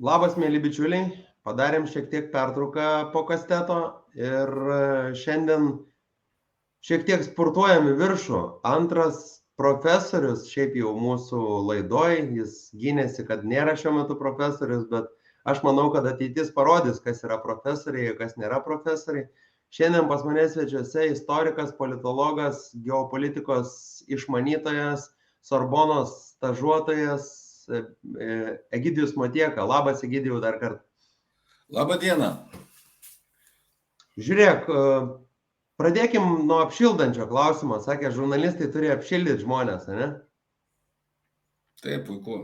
Labas, mėly bičiuliai. Padarėm šiek tiek pertrauką po kasteto ir šiandien šiek tiek spurtuojam į viršų. Antras profesorius, šiaip jau mūsų laidoj, jis gynėsi, kad nėra šiuo metu profesorius, bet aš manau, kad ateitis parodys, kas yra profesoriai, kas nėra profesoriai. Šiandien pas mane svečiuose istorikas, politologas, geopolitikos išmanytojas, Sorbonos stažuotojas Egidijus Motieka. Labas, Egidijau, dar kartą. Labą dieną. Žiūrėk, pradėkim nuo apšildančio klausimo. Sakė, žurnalistai turi apšildyti žmonės, ne? Taip, puiku.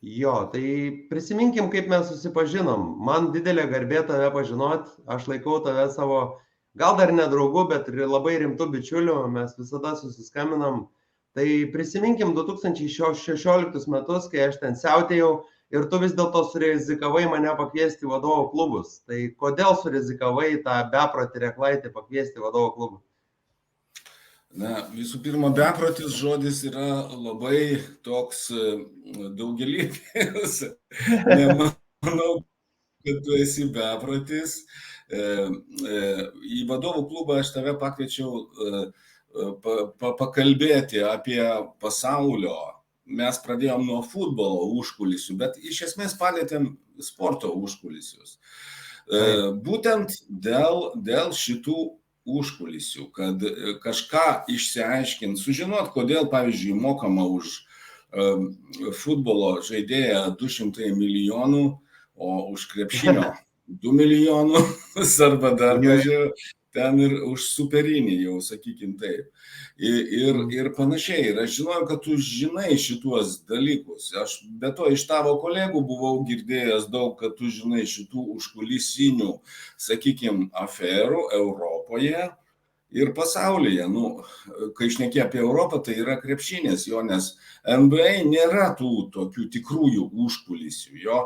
Jo, tai prisiminkim, kaip mes susipažinom. Man didelė garbė tave pažinot. Aš laikau tave savo, gal dar ne draugu, bet ir labai rimtų bičiulių. Mes visada susiskambinam. Tai prisiminkim 2016 metus, kai aš ten siautėjau ir tu vis dėlto surizikavai mane pakviesti į vadovų klubus. Tai kodėl surizikavai tą beprotį reklaitį pakviesti į vadovų klubų? Na, visų pirma, beprotis žodis yra labai toks daugelįpis. Nemanau, kad tu esi beprotis. Į vadovų klubą aš tave pakviečiau pakalbėti apie pasaulio. Mes pradėjom nuo futbolo užkulisių, bet iš esmės palėtėm sporto užkulisius. Būtent dėl šitų užkulisių, kad kažką išsiaiškint, sužinot, kodėl, pavyzdžiui, mokama už futbolo žaidėją 200 milijonų, o už krepšinio 2 milijonus arba dar mažiau. Ten ir už superinį jau, sakykim taip. Ir panašiai. Ir aš žinojau, kad tu žinai šituos dalykus. Aš be to iš tavo kolegų buvau girdėjęs daug, kad tu žinai šitų užkulisinių, sakykim, aferų Europoje ir pasaulyje. Nu, kai šneki apie Europą, tai yra krepšinis jo, nes NBA nėra tų tokių tikrųjų užkulisių jo.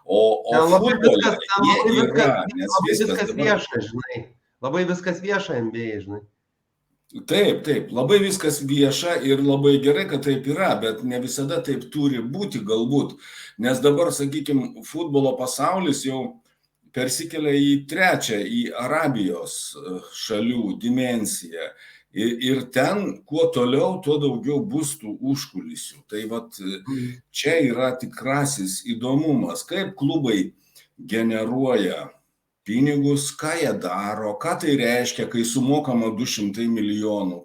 O futbole jie yra, nes viskas vieša, žinai. Labai viskas vieša NBA, žinai. Taip, labai viskas vieša ir labai gerai, kad taip yra, bet ne visada taip turi būti galbūt. Nes dabar, sakykime, futbolo pasaulis jau persikelia į trečią, į Arabijos šalių dimensiją. Ir ten, kuo toliau, tuo daugiau bus tų užkulisių. Tai vat čia yra tikrasis įdomumas, kaip klubai generuoja pinigus, ką jie daro, ką tai reiškia, kai sumokama 200 milijonų,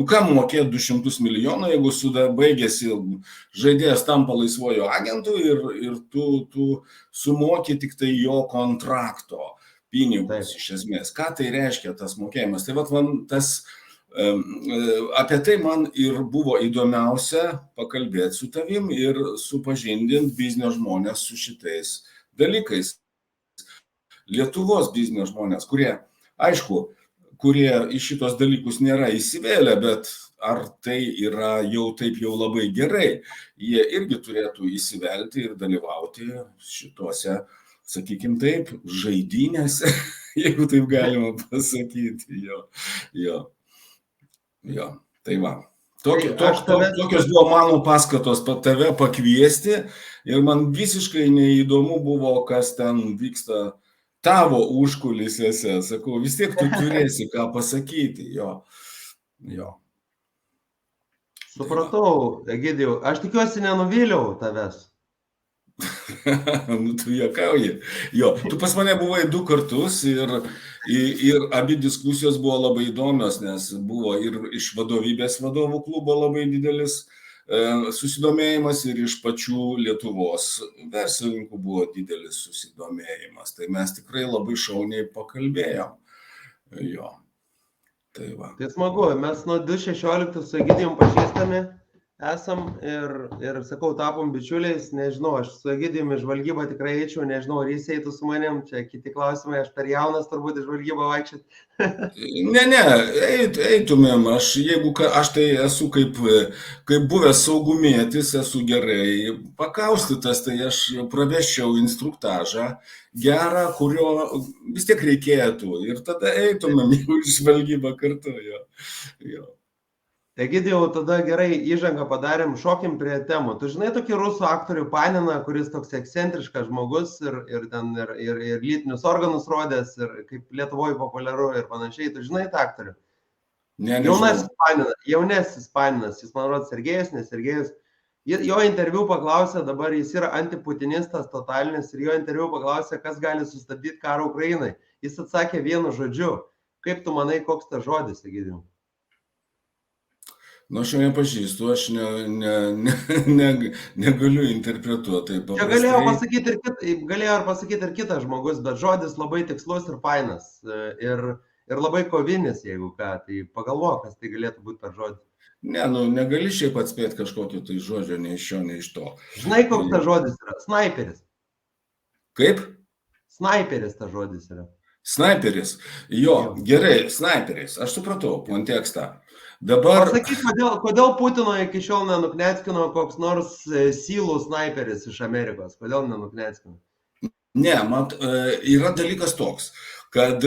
kam mokėti 200 milijonų, jeigu baigėsi žaidėjas tampa laisvojo agentu ir tu sumoki tik tai jo kontrakto pinigus iš esmės. Ką tai reiškia tas mokėjimas? Tai vat man apie tai man ir buvo įdomiausia pakalbėti su tavim ir supažindinti biznio žmonės su šitais dalykais. Lietuvos biznio žmonės, kurie į šitos dalykus nėra įsivėlę, bet ar tai yra jau taip jau labai gerai, jie irgi turėtų įsivelti ir dalyvauti šituose, sakykim taip, žaidynėse, jeigu taip galima pasakyti. Jo. Tai va. Tokios buvo mano paskatos tave pakviesti ir man visiškai neįdomu buvo, kas ten vyksta tavo užkulisiuose, sakau, vis tiek tu turėsi ką pasakyti, jo. Supratau, Egidijau, aš tikiuosi nenuvyliau tavęs. Nu, tu juokauji. Jo, tu pas mane buvai 2 kartus ir abi diskusijos buvo labai įdomios, nes buvo ir iš vadovybės vadovų klubo labai didelis susidomėjimas ir iš pačių Lietuvos verslininkų buvo didelis susidomėjimas. Tai mes tikrai labai šauniai pakalbėjom. Jo. Tai va. Tai smagu, mes nuo 2016 su Egidijum pažįstami esam ir sakau, tapom bičiuliais, nežinau, aš su Egidijum į žvalgybą tikrai eičiau, nežinau, ar jis eitų su manim, čia kiti klausimai, aš per jaunas turbūt į žvalgybą vaikščiot. Ne, eitumėm, aš tai esu kaip buvęs saugumietis, esu gerai pakaustytas, tai aš pravesčiau instruktažą gerą, kurio vis tiek reikėtų ir tada eitumėm į žvalgybą kartu, jo. Egidijau, tada gerai įžangą padarėm, šokim prie temų. Tu žinai tokį rusų aktorių Paniną, kuris toks ekscentriškas žmogus ir lytinius organus rodęs, ir kaip Lietuvoje populiaru ir panašiai. Tu žinai tą aktorių? Ne, nežinau. Jaunesnis Paninas, jis man rodo Sergejus, ne Sergejus. Jo interviu paklausė, dabar jis yra antiputinistas totalinis, ir jo interviu paklausė, kas gali sustabdyti karą Ukrainai. Jis atsakė vienu žodžiu. Kaip tu manai, koks tas žodis, Egidijau? Nu, aš jo nepažįstu, aš negaliu interpretuoti. Čia galėjo pasakyti ir kitas žmogus, bet žodis labai tikslus ir fainas. Ir labai kovinis, jeigu ką. Tai pagalvok, kas tai galėtų būti per žodį. Ne, nu, negali šiaip atspėti kažkokio tai žodžio, nei iš šio, nei iš to. Žinai, koks tas žodis yra? Snaiperis. Kaip? Snaiperis tas žodis yra. Snaiperis. Jo, gerai, snaiperis. Aš supratau kontekstą. Dabar... Pasakyk, kodėl Putino iki šiol nenukneckino koks nors sylų snaiperis iš Amerikos? Kodėl nenukneckino? Ne, mat, yra dalykas toks, kad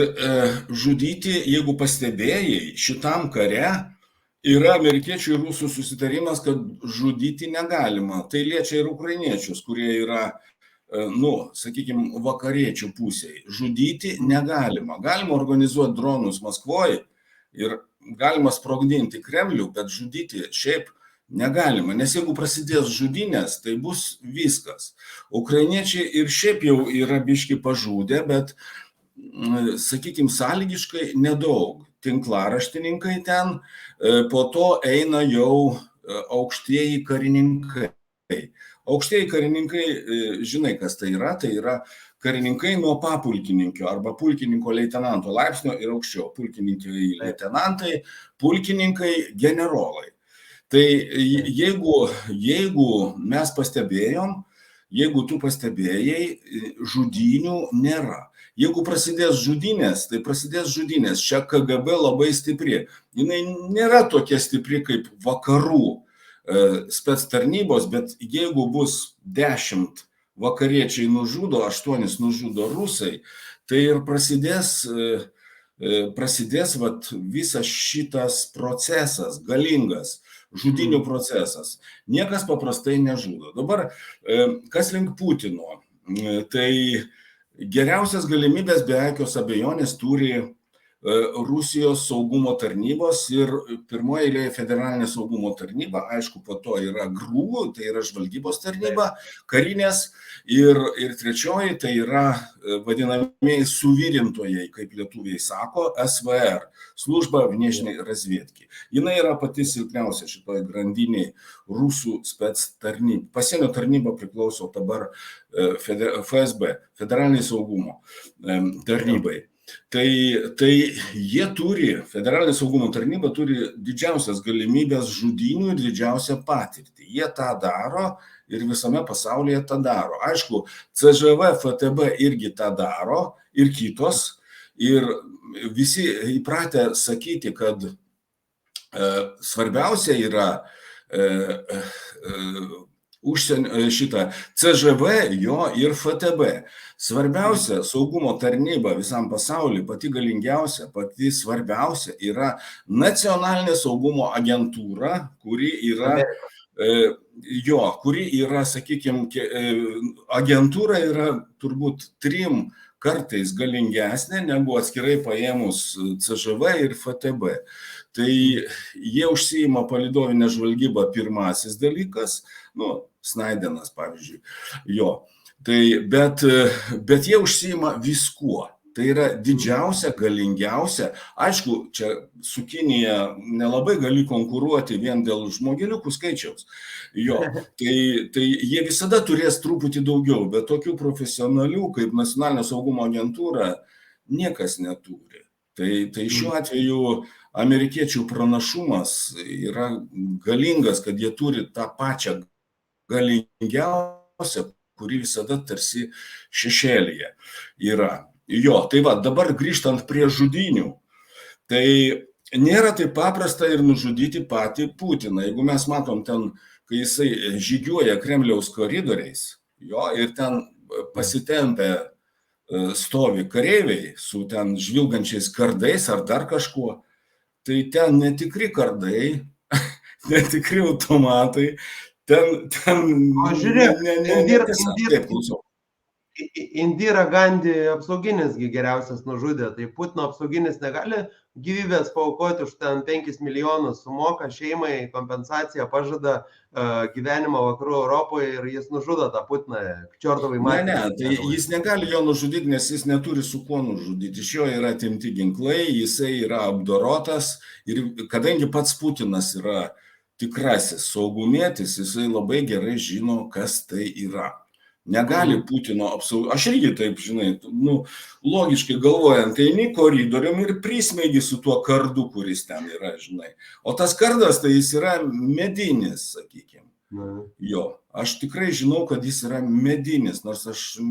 žudyti, jeigu pastebėjai, šitam kare yra amerikiečių ir rusų susitarimas, kad žudyti negalima. Tai liečia ir ukrainiečius, kurie yra, nu, sakykime, vakariečių pusėje. Žudyti negalima. Galima organizuoti dronus Maskvoje ir galima sprogdinti Kremlių, bet žudyti šiaip negalima. Nes jeigu prasidės žudynės, tai bus viskas. Ukrainiečiai ir šiaip jau yra biški pažūdę, bet, sakykime, sąlygiškai nedaug. Tinklaraštininkai ten, po to eina jau aukštieji karininkai. Aukštieji karininkai, žinai, kas tai yra karininkai nuo papulkininkio arba pulkininko leitenanto laipsnio ir aukščiau. Pulkininkai leitenantai, pulkininkai generolai. Tai jeigu mes pastebėjom, jeigu tu pastebėjai, žudynių nėra. Jeigu prasidės žudynės, tai prasidės žudynės. Čia KGB labai stipri. Jinai nėra tokia stipri kaip vakarų spec tarnybos, bet jeigu bus 10 vakariečiai nužudo, 8 nužudo rusai, tai ir prasidės vat, visas šitas procesas, galingas žudynių procesas. Niekas paprastai nežudo. Dabar, kas link Putino, tai geriausias galimybės be jokios abejonės turi Rusijos saugumo tarnybos ir pirmoje eilėje federalinė saugumo tarnyba, aišku, po to yra GRU, tai yra žvalgybos tarnyba, karinės ir trečioji tai yra vadinamieji suvirintojai, kaip lietuviai sako, SVR, služba внешней разведки. Jinai yra pati silpniausia šitoje grandinėje rusų spec tarnyba. Pasienio tarnyba priklauso dabar FSB, federaliniai saugumo tarnybai. Tai jie turi, federalinė saugumo tarnyba turi didžiausias galimybės žudynių ir didžiausią patirtį. Jie tą daro ir visame pasaulyje tą daro. Aišku, CŽV, FTB irgi tą daro ir kitos. Ir visi įpratę sakyti, kad svarbiausia yra CŽV, jo ir FTB. Svarbiausia saugumo tarnyba visam pasauliu, pati galingiausia, pati svarbiausia yra nacionalinė saugumo agentūra, kuri yra, sakykime, agentūra yra turbūt 3 kartais galingesnė negu atskirai paėmus CŽV ir FTB. Tai jie užsiima palydovinę žvalgybą pirmasis dalykas, nu, Snaidenas, pavyzdžiui, jo. Tai, bet jie užsiima viskuo. Tai yra didžiausia, galingiausia. Aišku, čia su Kinija nelabai gali konkuruoti vien dėl žmogeliukų skaičiaus. Jo, tai jie visada turės truputį daugiau, bet tokių profesionalių kaip nacionalinio saugumo agentūra niekas neturi. Tai šiuo atveju amerikiečių pranašumas yra galingas, kad jie turi tą pačią galingiausią, kuri visada tarsi šešėlyje yra. Jo, tai va, dabar grįžtant prie žudynių, tai nėra taip paprasta ir nužudyti patį Putiną. Jeigu mes matom ten, kai jisai žygiuoja Kremliaus koridoriais, jo, ir ten pasitempę stovi kareiviai su ten žvilgančiais kardais ar dar kažkuo, tai ten netikri kardai, netikri automatai, ten O žiūrėk, netiesa. Taip, klausau. Indira Gandhi apsauginis geriausias nužudė, tai Putino apsauginis negali gyvybės paaukoti už ten 5 milijonus, sumoka šeimai kompensaciją, pažada gyvenimą vakarų Europoje ir jis nužudo tą Putiną, čiortovai matė. Ne, tai jis negali jo nužudyti, nes jis neturi su kuo nužudyti. Iš jo yra atimti ginklai, jisai yra apdorotas ir kadangi pats Putinas yra tikrasis saugumietis, jisai labai gerai žino, kas tai yra. Negali Putino apsaugoti. Aš irgi taip, žinai, logiškai galvojant, eini koridorium ir prismeigi su tuo kardu, kuris ten yra, žinai. O tas kardas, tai jis yra medinis, sakykime. Jo, aš tikrai žinau, kad jis yra medinis, nors aš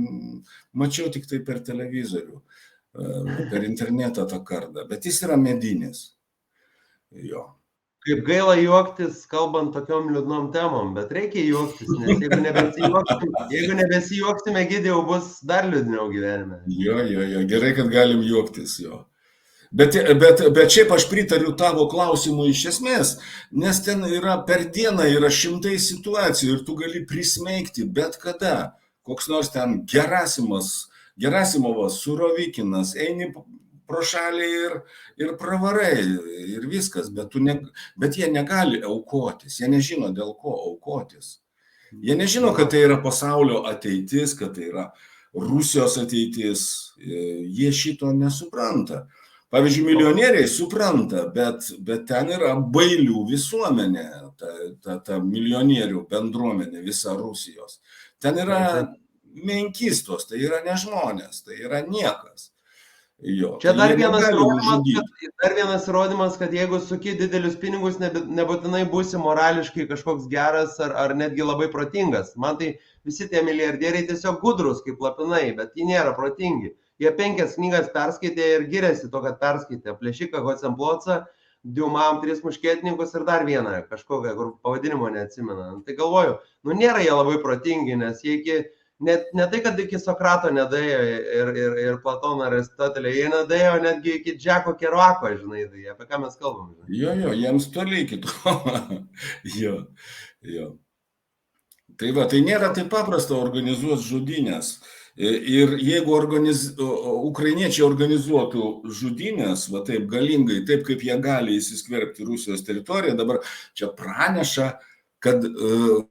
mačiau tik tai per televizorių, per internetą tą kardą, bet jis yra medinis. Jo. Kaip gaila juoktis, kalbant tokiom liūdnom temom, bet reikia juoktis, nes jeigu nebesijuoksime, Gidėjau, bus dar liūdniau gyvenime. Jo, gerai, kad galim juoktis, jo. Bet šiaip aš pritariu tavo klausimui iš esmės, nes ten yra per dieną yra šimtai situacijų ir tu gali prismeigti bet kada. Koks nors ten Gerasimovas, Surovikinas, eini pro šalį ir pravarai ir viskas, bet jie negali aukotis, jie nežino dėl ko aukotis. Jie nežino, kad tai yra pasaulio ateitis, kad tai yra Rusijos ateitis, jie šito nesupranta. Pavyzdžiui, milijonieriai supranta, bet ten yra bailių visuomenė, ta milijonierių bendruomenė, visa Rusijos. Ten yra menkystos, tai yra ne žmonės, tai yra niekas. Jo, čia dar vienas įrodymas, kad jeigu suki didelius pinigus, nebūtinai būsi morališkai kažkoks geras ar netgi labai protingas. Man tai visi tie milijardieriai tiesiog gudrus kaip lapinai, bet jie nėra protingi. Jie 5 knygas perskaitė ir giriasi to, kad perskaitė. Plėšiką, Hocenplocą, Diumam, 3 muškietininkus ir dar vieną kažkokią, kur pavadinimo neatsimena. Tai galvoju, nėra jie labai protingi, nes jie ne tai, kad iki Sokrato nedėjo ir Platono, Aristotelio, jie nedėjo netgi iki Džeko Keruako, žinai, tai apie ką mes kalbam. Jo, jiems toli iki to. Jo. Tai va, tai nėra taip paprasta organizuoti žudynės. Ir jeigu ukrainiečiai organizuotų žudynės, va taip galingai, taip kaip jie gali įsiskverbti Rusijos teritoriją, dabar čia praneša, kad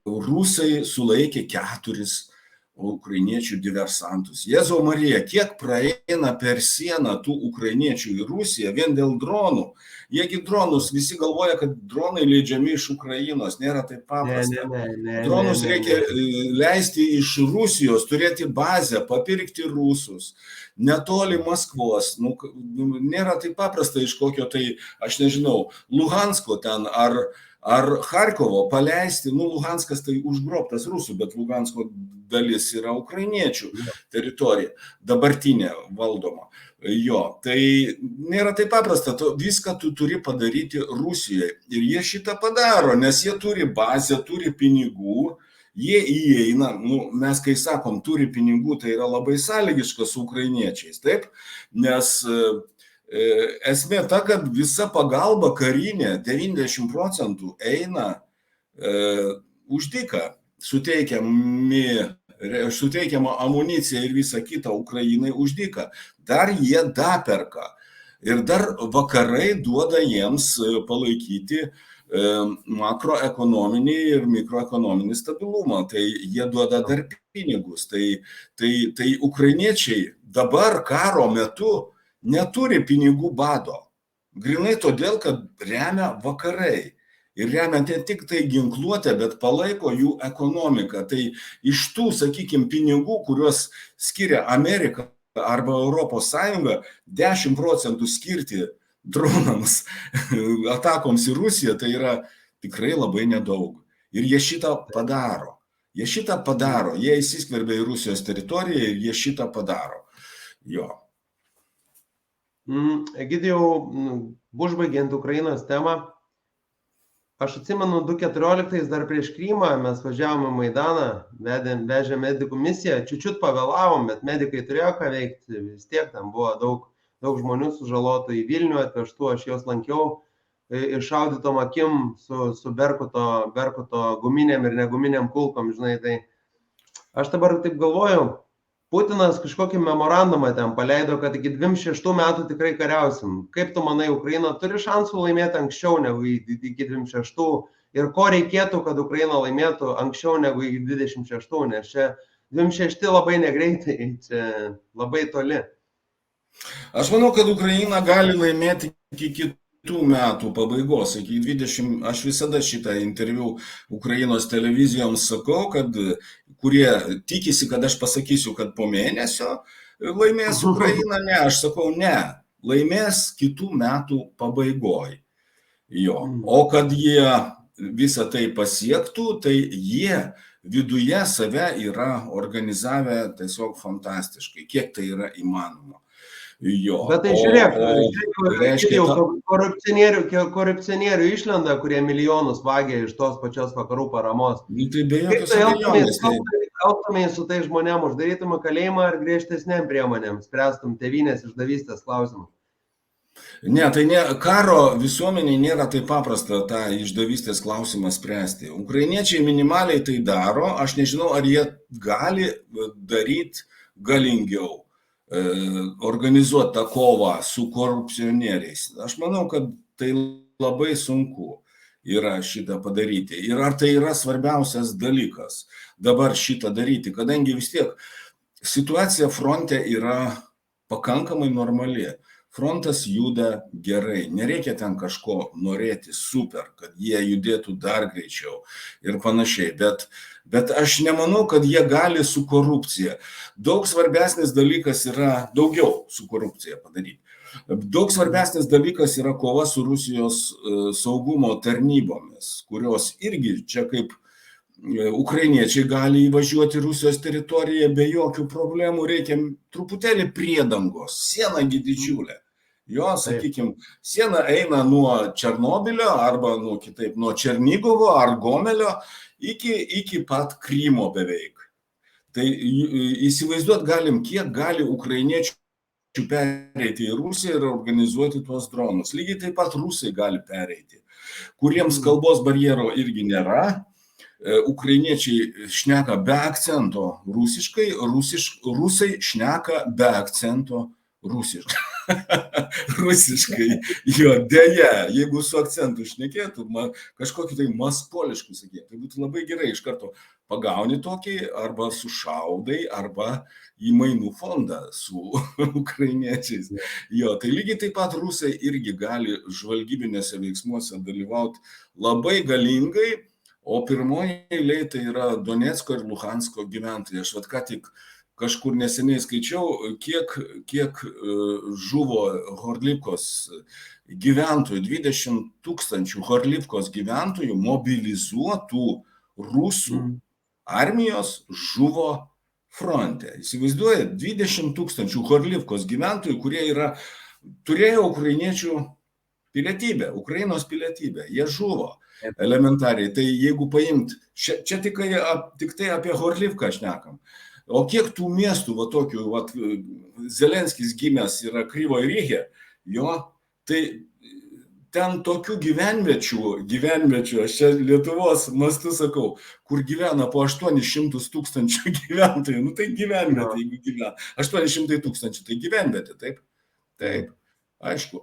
rusai sulaikė 4 ukrainiečių diversantus. Jėzau Marija, kiek praeina per sieną tų ukrainiečių į Rusiją vien dėl dronų. Jiegi dronus, visi galvoja, kad dronai leidžiami iš Ukrainos, nėra taip paprasta. Dronus reikia leisti iš Rusijos, turėti bazę, papirkti rusus, netoli Maskvos. Nėra taip paprasta iš kokio tai, aš nežinau, Luhansko ten ar Charkovo paleisti, Luhanskas tai užgrobtas rusų, bet Luhansko dalis yra ukrainiečių teritorija, dabartinė valdoma. Jo, tai nėra taip paprasta, viską tu turi padaryti Rusijoje. Ir jie šitą padaro, nes jie turi bazę, turi pinigų, jie įeina, mes kai sakom, turi pinigų, tai yra labai sąlygiška su ukrainiečiais, taip? Nes esmė ta, kad visa pagalba karinė 90% eina už dyką, suteikiama amunicija ir visa kita Ukrainai už dyką. Dar jie daperka ir dar vakarai duoda jiems palaikyti makroekonominį ir mikroekonominį stabilumą. Tai jie duoda dar pinigus. Tai ukrainiečiai dabar karo metu neturi pinigų bado. Grinai todėl, kad remia vakarai. Ir remia ne tik tai ginkluotę, bet palaiko jų ekonomiką. Tai iš tų, sakykime, pinigų, kuriuos skiria Amerika arba Europos Sąjunga, 10% skirti dronams, atakoms į Rusiją, tai yra tikrai labai nedaug. Ir jie šitą padaro. Jie įsiskverbia į Rusijos teritoriją ir jie šitą padaro. Jo. Egidijau, užbaigiant Ukrainos temą, aš atsimenu 2014 dar prieš Krymą mes važiavome Maidaną, vežė medikų misiją, čiučiut pavėlavom, bet medikai turėjo ką veikti, vis tiek tam buvo daug žmonių sužalotų, į Vilnių atvežtų, aš juos lankiau, iššaudytom akim su berkuto guminėm ir neguminiam kulkom, žinai, tai aš dabar taip galvoju, Putinas kažkokį memorandumą ten paleido, kad iki 26 metų tikrai kariausim. Kaip tu manai, Ukraina turi šansų laimėti anksčiau negu iki 26 ir ko reikėtų, kad Ukraina laimėtų anksčiau negu iki 26, nes čia 26 labai negreitai, čia labai toli. Aš manau, kad Ukraina gali laimėti iki kitų metų pabaigos, iki 20, aš visada šitą interviu Ukrainos televizijoms sakau, kad kurie tikisi, kad aš pasakysiu, kad po mėnesio laimės Ukraina, ne, aš sakau, ne, laimės kitų metų pabaigoj. Jo. O kad jie visą tai pasiektų, tai jie viduje save yra organizavę tiesiog fantastiškai, kiek tai yra įmanoma. Jo. Bet tai žiūrėk, korupcionierių išlenda, kurie milijonus vagia iš tos pačios vakarų paramos. Tai be jokios abejonės. Elgtumės su tai žmonėm, uždarytum kalėjimą ar griežtesnėm priemonėm, spręstum tėvynės išdavystės klausimą? Ne, tai ne, karo visuomeniai nėra taip paprasta tą išdavystės klausimą spręsti. Ukrainiečiai minimaliai tai daro, aš nežinau, ar jie gali daryti galingiau, organizuoti tą kovą su korupcionieriais. Aš manau, kad tai labai sunku yra šitą padaryti. Ir ar tai yra svarbiausias dalykas dabar šitą daryti, kadangi vis tiek situacija fronte yra pakankamai normali. Frontas juda gerai, nereikia ten kažko norėti super, kad jie judėtų dar greičiau ir panašiai, bet aš nemanau, kad jie gali su korupcija. Daug svarbesnis dalykas yra daugiau su korupcija padaryti. Daug svarbesnis dalykas yra kova su Rusijos saugumo tarnybomis, kurios irgi čia kaip ukrainiečiai gali įvažiuoti Rusijos teritoriją be jokių problemų, reikia truputėlį priedangos, sienagi didžiulė. Jo, sakykime, siena eina nuo Černobylio arba kitaip nuo Černigovo ar Gomelio iki pat Krymo beveik. Tai įsivaizduot galim, kiek gali ukrainiečių pereiti į Rusiją ir organizuoti tuos dronus. Lygiai taip pat rusai gali pereiti, kuriems kalbos barjero irgi nėra. Ukrainiečiai šneka be akcento rusiškai, rusai šneka be akcento rusiškai. Rusiškai, jo, dėja, jeigu su akcentu šnekėtų, kažkokį tai maskoliškų sakėtų, tai būtų labai gerai, iš karto pagauni tokį, arba sušaudai, arba į mainų fondą su ukrainiečiais. Jo, tai lygiai taip pat rusai irgi gali žvalgybinėse veiksmuose dalyvauti labai galingai, o pirmoji eilė tai yra Donecko ir Luhansko gyventojai. Aš ką tik kažkur neseniai skaičiau, kiek žuvo Horlivkos gyventojų, 20 000 Horlivkos gyventojų mobilizuotų rusų armijos žuvo fronte. Įsivaizduojate, 20 000 Horlivkos gyventojų, kurie turėjo ukrainiečių pilietybę, Ukrainos pilietybę, jie žuvo elementariai. Tai jeigu paimt, čia tik tai apie Horlivką šnekam. O kiek tų miestų, tokių, Zelenskis gimęs yra Kryvoje Ryhe, jo, tai ten tokių gyvenviečių, aš čia Lietuvos mastu sakau, kur gyvena po 800 000 gyventojų, tai gyvenvietė, jeigu gyvena, 800 000, tai gyvenvietė, taip? Taip, aišku.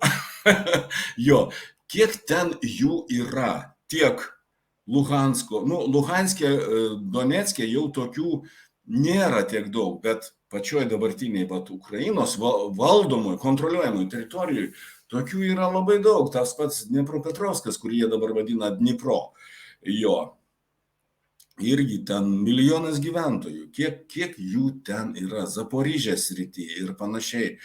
Jo, kiek ten jų yra, tiek Luhansko, Luhanske, Donecke jau tokių nėra tiek daug, bet pačioj dabartiniai Ukrainos valdomoj, kontroliuojamoj teritorijoj tokių yra labai daug. Tas pats Dnipropetrovskas, kurį jie dabar vadina Dnipro, jo, irgi ten milijonas gyventojų. Kiek jų ten yra Zaporižės srityje ir panašiai.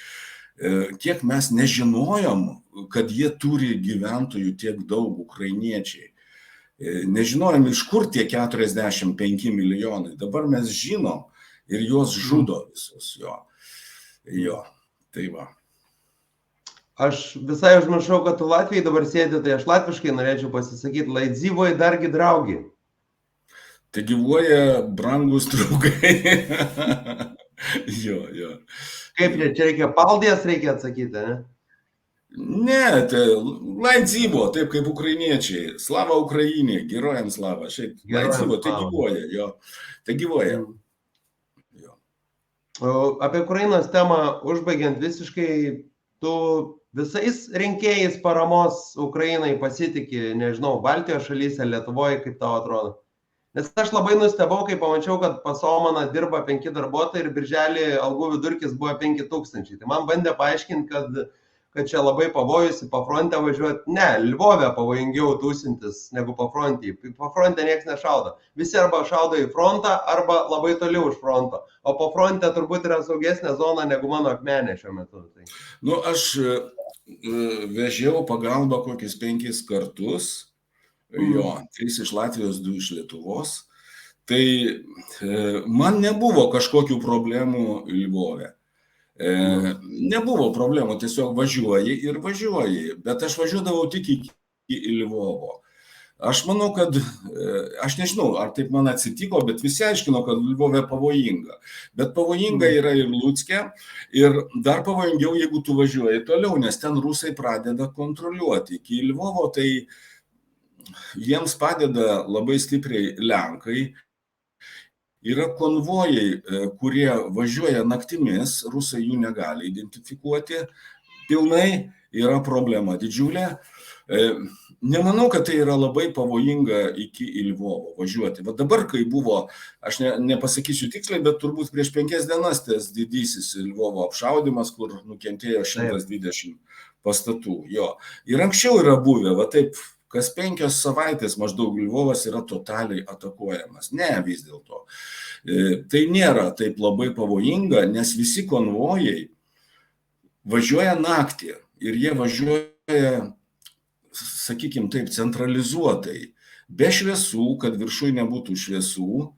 Kiek mes nežinojom, kad jie turi gyventojų tiek daug ukrainiečiai. Nežinojom, iš kur tie 45 milijonai. Dabar mes žinom ir juos žudo visus. Jo, tai va. Aš visai užmiršau, kad tu Latvijai dabar sėdi, tai aš latviškai norėčiau pasisakyti, lai dzīvoja dargi draugi. Tai gyvuoja brangus draugai. Jo. Kaip čia reikia paldės, reikia atsakyti, ne? Ne, tai Laidzyvo, taip kaip ukrainiečiai. Slava Ukrainė, gerojams slava. Šiaip Laidzyvo, tai gyvoja, jo. Tai gyvoja. Jo. Apie Ukrainos temą užbaigiant visiškai, tu visais rinkėjais paramos Ukrainai pasitikė, nežinau, Baltijos šalyse, Lietuvoje, kaip tau atrodo? Nes aš labai nustebau, kai pamačiau, kad pas Omaną dirba 5 darbuotojai ir birželį algų vidurkis buvo 5000. Tai man bandė paaiškinti, kad čia labai pavojus į pafrontę važiuoti. Ne, Lvove pavojingiau tūsintis negu pafrontį. Pafrontę niekas nešaudo. Visi arba šaudo į frontą, arba labai toli už fronto. O pafrontė turbūt yra saugesnė zona negu mano Akmenė šiuo metu. Tai. Nu, aš vežiau pagalbą kokius 5 kartus. Jo, 3 iš Latvijos, 2 iš Lietuvos. Tai man nebuvo kažkokių problemų Lvove. Nebuvo problemų, tiesiog važiuoji ir važiuoji, bet aš važiuodavau tik iki Lvovo. Aš manau, kad, aš nežinau, ar taip man atsitiko, bet visi aiškino, kad Lvove pavojinga. Bet pavojinga yra ir Lucke, ir dar pavojingiau, jeigu tu važiuoji toliau, nes ten rusai pradeda kontroliuoti. Iki Lvovo tai jiems padeda labai stipriai Lenkai. Yra konvojai, kurie važiuoja naktimis, rusai jų negali identifikuoti pilnai, yra problema didžiulė. Nemanau, kad tai yra labai pavojinga iki Lvovo važiuoti. Va dabar, kai buvo, aš nepasakysiu tiksliai, bet turbūt prieš 5 dienas tas didysis Lvovo apšaudimas, kur nukentėjo 120 pastatų. Jo. Ir anksčiau yra buvę, va taip, kas 5 savaitės maždaug Lvovas yra totaliai atakuojamas. Ne, vis dėlto. Tai nėra taip labai pavojinga, nes visi konvojai važiuoja naktį ir jie važiuoja, sakykime taip, centralizuotai, be šviesų, kad viršui nebūtų šviesų.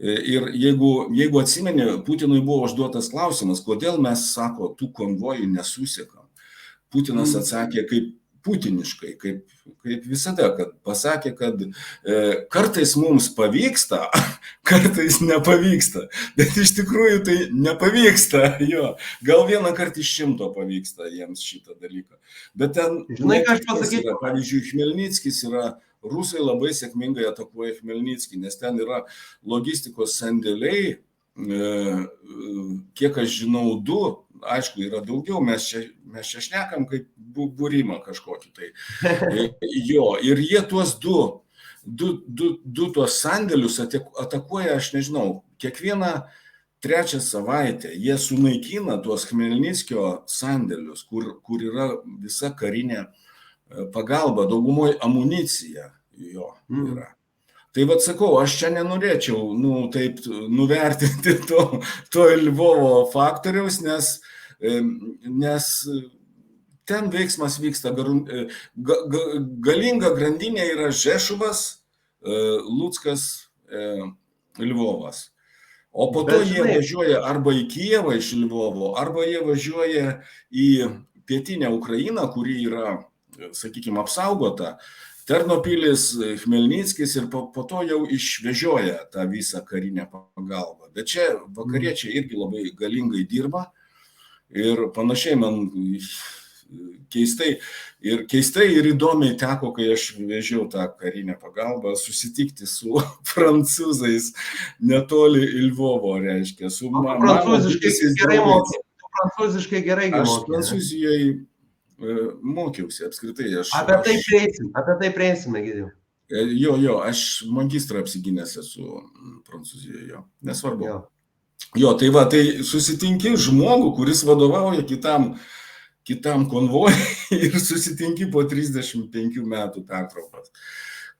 Ir jeigu atsimeni, Putinui buvo užduotas klausimas, kodėl mes, sako, tų konvojų nesusekam. Putinas atsakė kaip putiniškai, kaip visada, kad pasakė, kad kartais mums pavyksta, kartais nepavyksta, bet iš tikrųjų tai nepavyksta, jo, gal 1 kartą iš 100 pavyksta jiems šitą dalyką. Bet ten, žinai, ką aš pasakysiu, pavyzdžiui, Chmelnyckis yra, rusai labai sėkmingai atakuoja Chmelnyckį, nes ten yra logistikos sandėliai, kiek aš žinau, 2, aišku, yra daugiau, mes čia šnekam kaip būrimą kažkokį tai. Jo, ir jie tuos du tuos sandėlius atakuoja, aš nežinau, kiekvieną 3 savaitę jie sunaikina tuos Chmelnyckio sandėlius, kur yra visa karinė pagalba, daugumoje amunicija jo yra. Tai vad sakau, aš čia nenorėčiau taip nuvertinti to Lvovo faktoriaus, nes ten veiksmas vyksta, galinga grandinė yra Žešuvas, Luckas, Lvovas. O po to jie važiuoja arba į Kijevą iš Lvovo, arba jie važiuoja į pietinę Ukrainą, kuri yra, sakykime, apsaugota. Ternopilis, Chmelnyckis ir po to jau išvežioja tą visą karinę pagalbą. Bet čia vakariečiai irgi labai galingai dirba ir panašiai man keistai ir įdomiai teko, kai aš vežiau tą karinę pagalbą, susitikti su prancūzais netoli Lvovo, reiškia. Prancūziškai gerai moki. Aš Prancūzijoje mokiausi apskritai. Apie tai prieisime, Egidijau. Jo, aš magistrą apsigynęs esu Prancūzijoje, nesvarbu. Jo, tai va, tai susitinki žmogų, kuris vadovauja kitam konvojui ir susitinki po 35 metų pertraukos,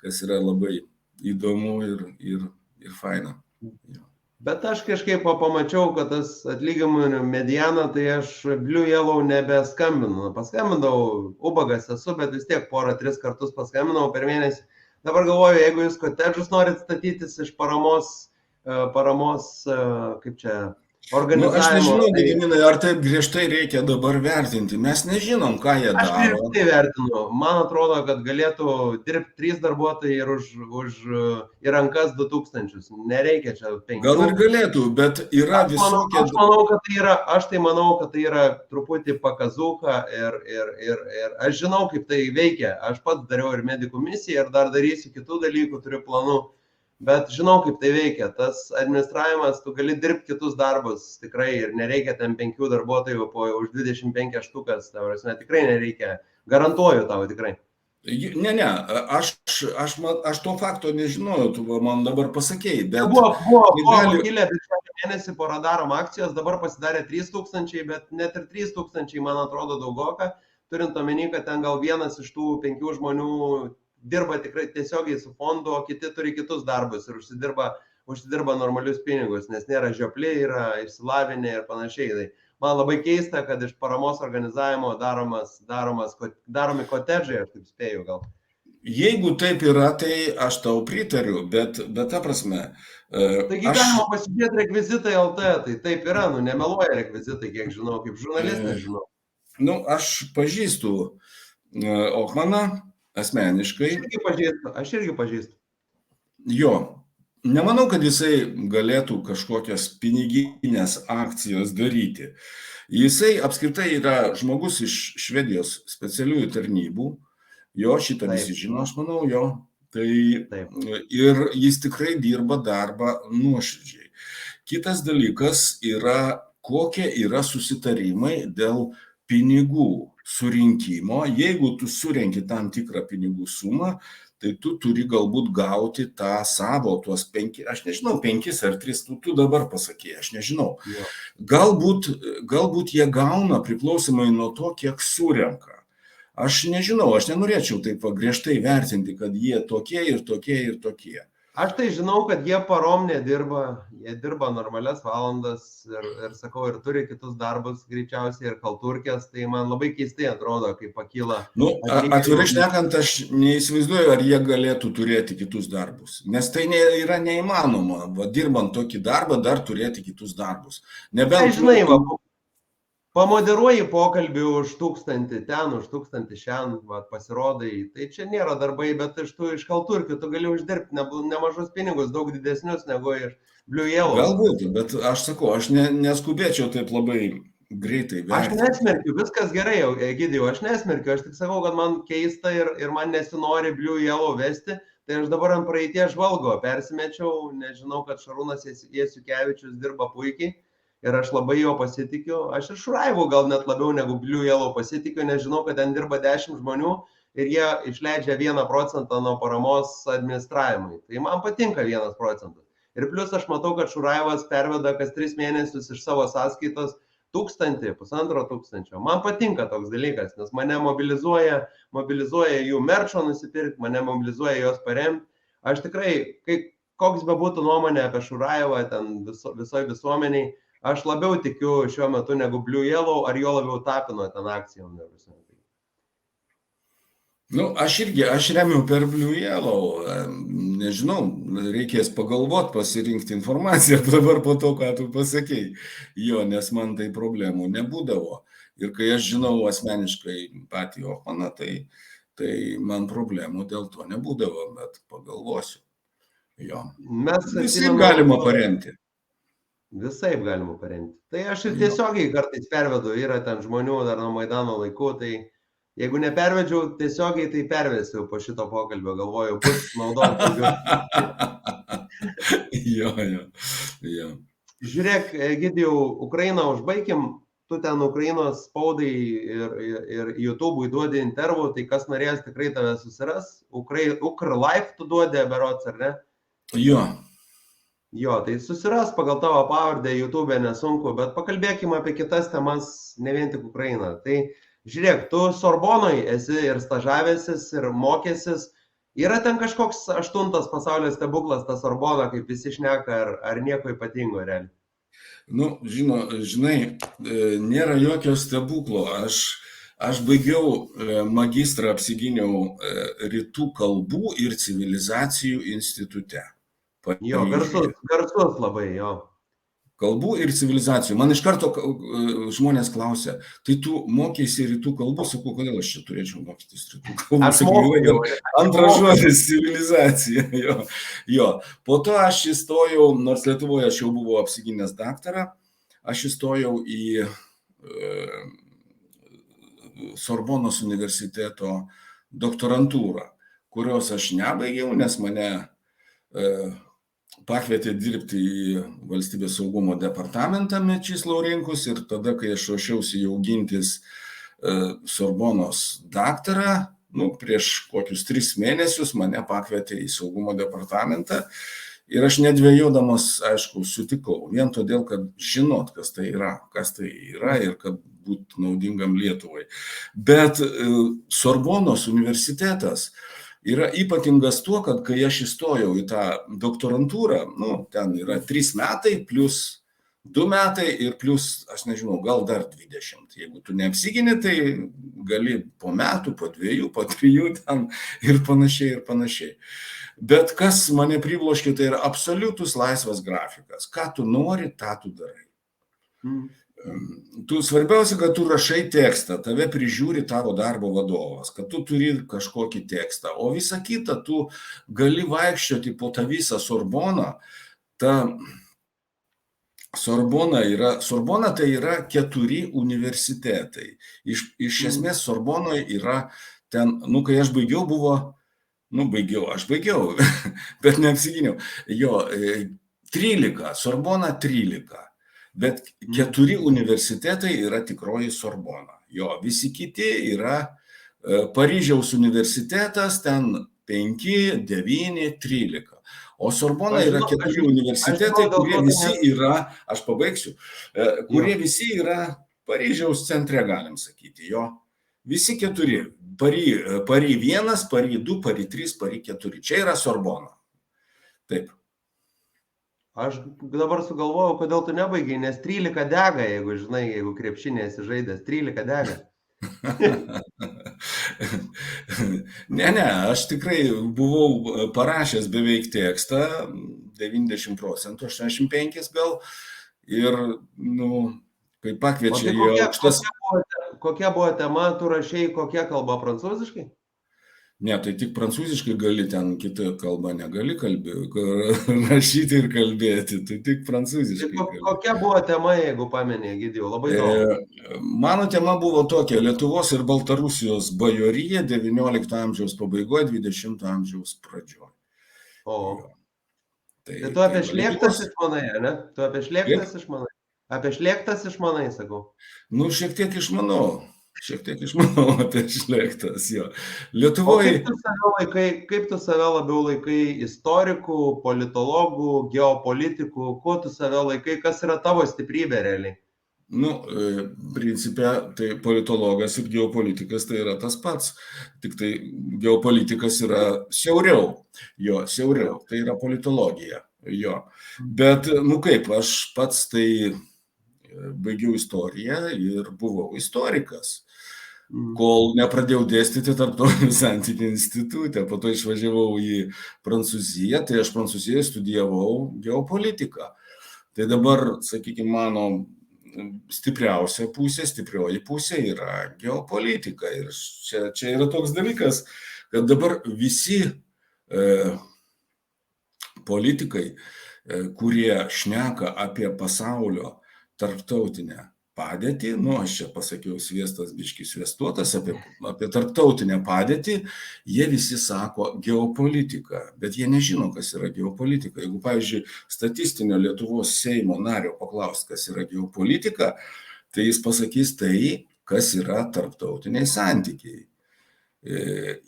kas yra labai įdomu ir faina. Jo. Bet aš kažkaip pamačiau, kad tas atlyginimų mediana, tai aš Blue Yellow nebeskambinu. Paskambindavau, ubagas esu, bet vis tiek 2-3 kartus paskambinau per mėnesį. Dabar galvoju, jeigu jūs kotedžus norit statytis iš paramos, kaip čia, Nu, aš organizavimo. nežinau, Tai Gediminai, ar taip griežtai reikia dabar vertinti. Mes nežinom, ką jie aš daro. griežtai vertinu. Man atrodo, kad galėtų dirbti 3 darbuotojai ir už į rankas 2000. Nereikia čia 5. Gal ir galėtų, bet yra visokie... Aš manau, kad tai yra truputį pakazuka ir aš žinau, kaip tai veikia. Aš pats dariau ir medikų misiją ir dar darysiu kitų dalykų, turiu planų. Bet žinau, kaip tai veikia. Tas administravimas, tu gali dirbti kitus darbus tikrai ir nereikia ten 5 darbuotojų už 25 štukas. Tikrai nereikia. Garantuoju tau tikrai. Ne, aš to fakto nežinojau, tu man dabar pasakėjai, bet... Buvo pakilę birželio mėnesį po radarom akcijos, dabar pasidarė 3000, bet net ir 3000, man atrodo, daugoka, turint omeny, kad ten gal vienas iš tų 5 žmonių dirba tikrai tiesiogiai su fondu, o kiti turi kitus darbus ir užsidirba normalius pinigus, nes nėra žiopli, yra išsilavinę ir panašiai. Tai man labai keista, kad iš paramos organizavimo daromi kotedžai, aš taip spėju gal. Jeigu taip yra, tai aš tau pritariu, bet ta prasme... Taigi galima pasižiūrėti rekvizitai LT, tai taip yra, nemeluoja rekvizitai, kiek žinau, kaip žurnalistas žinau. Aš pažįstu Ohmaną asmeniškai. Aš irgi pažįstu. Jo, nemanau, kad jisai galėtų kažkokias piniginės akcijas daryti. Jisai apskritai yra žmogus iš Švedijos specialiųjų tarnybų. Jo, šitą visi žino, aš manau, jo. Ir jis tikrai dirba darbą nuoširdžiai. Kitas dalykas yra, kokie yra susitarimai dėl pinigų surinkimo. Jeigu tu surenki tam tikrą pinigų sumą, tai tu turi galbūt gauti tą savo, tuos 5, aš nežinau, 5 ar 3, tu dabar pasakėjai, aš nežinau. Galbūt jie gauna priklausomai nuo to, kiek surenka. Aš nežinau, aš nenorėčiau taip griežtai vertinti, kad jie tokie ir tokie ir tokie. Aš tai žinau, kad jie parom nedirba, jie dirba normalias valandas ir sakau, ir turi kitus darbus greičiausiai ir kalturkės, tai man labai keistai atrodo, kai pakyla. Atvirai šnekant, aš neįsivaizduoju, ar jie galėtų turėti kitus darbus, nes tai yra neįmanoma, dirbant tokį darbą, dar turėti kitus darbus. Nebent, žinai, pamoderuoji pokalbį už 1000 ten, už 1000 šiandien, pasirodai, tai čia nėra darbai, bet iš kalturkių tu gali uždirbti nemažus pinigus, daug didesnius negu iš Blue Yellow. Galbūt, bet aš sakau, aš neskubėčiau taip labai greitai vertinti. Aš nesmerkiu, viskas gerai, Egidijau, aš nesmerkiu, aš tik sakau, kad man keista ir man nesinori Blue Yellow vesti, tai aš dabar ant praeities žvalgo persimečiau, nežinau, kad Šarūnas Jasiukevičius dirba puikiai. Ir aš labai jo pasitikiu, aš ir Šuraivu gal net labiau negu Blue Yellow pasitikiu, nes žinau, kad ten dirba 10 žmonių ir jie išleidžia 1% nuo paramos administravimui. Tai man patinka 1%. Ir plus aš matau, kad Šuraivas perveda kas 3 mėnesius iš savo sąskaitos 1000, 1500. Man patinka toks dalykas, nes mane mobilizuoja jų merčo nusipirkti, mane mobilizuoja jos paremti. Aš tikrai, koks be būtų nuomonė apie Šuraivą ten visoje visuomeniai, aš labiau tikiu šiuo metu negu Blue Yellow, ar jo labiau Tapino ten akcijom. Aš remiu per Blue Yellow, nežinau, reikės pagalvoti, pasirinkti informaciją dabar po to, ką tu pasakėjai. Jo, nes man tai problemų nebūdavo. Ir kai aš žinau asmeniškai patį Ohmaną, tai man problemų dėl to nebūdavo, bet pagalvosiu. Jo. Visi galima paremti. Visaip galima paremti. Tai aš ir tiesiogiai kartais pervedu, yra ten žmonių dar nuo Maidano laikų, tai jeigu nepervedžiau tiesiogiai, tai pervesiu po šito pokalbio, galvoju, bus naudojant. Jo. Žiūrėk, Egidijau, Ukrainą užbaikim, tu ten Ukrainos spaudai ir YouTube'ui duodi intervų, tai kas norės tikrai tave susiras. Ukrlife tu duodi, berods, ar ne? Jo, tai susiras pagal tavo pavardę YouTube nesunku, bet pakalbėkime apie kitas temas, ne vien tik Ukrainą. Tai žiūrėk, tu Sorbonoj esi ir stažavęsis, ir mokėsis. Yra ten kažkoks 8 pasaulio stebuklas, ta Sorbona, kaip visi šneka, ar nieko ypatingo realiai? Žinai, nėra jokio stebuklo. Aš baigiau magistrą, apsigyniau rytų kalbų ir civilizacijų institute. Jo, garsus labai, jo. kalbų ir civilizacijų. Man iš karto žmonės klausia, tai tu mokėsi rytų kalbų, sakau, kodėl aš čia turėčiau mokytis rytų kalbų? Aš moku. Antras žodis - civilizacija. Jo. Po to aš įstojau, nors Lietuvoje aš jau buvau apsigynęs daktarą, aš įstojau į Sorbonos universiteto doktorantūrą, kurios aš nebaigiau, nes mane pakvietė dirbti į Valstybės saugumo departamentą Mečys Laurinkus ir tada, kai aš ruošiausi jau gintis Sorbonos daktarą, prieš kokius 3 mėnesius mane pakvietė į saugumo departamentą ir aš nedvėjodamas, aišku, sutikau, vien todėl, kad žinot, kas tai yra ir kad būtų naudingam Lietuvai. Bet Sorbonos universitetas yra ypatingas tuo, kad kai aš įstojau į tą doktorantūrą, ten yra 3 metai, plus 2 metai ir plus, aš nežinau, gal dar 20. Jeigu tu neapsigini, tai gali po metų, po 2, po 3 ten ir panašiai. Bet kas mane pribloškė, tai yra absoliutus laisvas grafikas. Ką tu nori, tą tu darai. Svarbiausia, kad tu rašai tekstą, tave prižiūri tavo darbo vadovas, kad tu turi kažkokį tekstą, o visą kitą tu gali vaikščioti po tą visą Sorboną. Sorbona tai yra 4 universitetai. Iš esmės Sorbonoje yra ten, kai aš baigiau, aš baigiau, bet neapsigyniau. Jo, 13, Sorbona 13. Bet 4 universitetai yra tikroji Sorbona. Jo, visi kiti yra Paryžiaus universitetas, ten 5, 9, 13. O Sorbona yra 4 universitetai, kurie visi yra, aš pabaigsiu, kurie visi yra Paryžiaus centre, galim sakyti. Jo, visi 4. Pary 1, Pary 2, Pary 3, Pary 4. Čia yra Sorbona. Taip. Aš dabar sugalvojau, kodėl tu nebaigiai, nes 13 dega, jeigu krepšinė esi žaidęs, 13 dega. Ne, aš tikrai buvau parašęs beveik tekstą, 90%, 85 gal, ir, kai pakviečia į aukštas... Kokia buvo tema, tu rašei kokia kalba, prancūziškai? Ne, tai tik prancūziškai gali, ten kitą kalbą negali rašyti ir kalbėti, tai tik prancūziškai. Kokia buvo tema, jeigu pamenė, Egidijau, labai įdomu? Mano tema buvo tokia: Lietuvos ir Baltarusijos bajorija 19 amžiaus pabaigoje, 20 amžiaus pradžioje. O, tai tu apie šlėktas išmanai, ne? Tu apie šlėktas išmanai? Apie šlėktas išmanai, sakau. Šiek tiek išmanau apie šlėktas, jo. Lietuvoje... Kaip tu save labiau laikai istorikų, politologų, geopolitikų, kuo tu save laikai, kas yra tavo stiprybė realiai? Principe, tai politologas ir geopolitikas tai yra tas pats, tik tai geopolitikas yra siauriau, tai yra politologija, jo. Bet, kaip, aš pats tai baigiau istoriją ir buvau istorikas, kol nepradėjau dėstyti Tarptautinių santykių institute. Po to išvažiavau į Prancūziją, tai aš Prancūzijoje studijavau geopolitiką. Tai dabar, sakykime, mano stiprioji pusė yra geopolitika. Ir čia yra toks dalykas, kad dabar visi politikai, kurie šneka apie pasaulio tarptautinę padėtį, aš čia pasakiau sviestas biškis sviestuotas, apie tarptautinę padėtį, jie visi sako geopolitika, bet jie nežino, kas yra geopolitika. Jeigu, pavyzdžiui, statistinio Lietuvos Seimo nario paklaust, kas yra geopolitika, tai jis pasakys tai, kas yra tarptautiniai santykiai.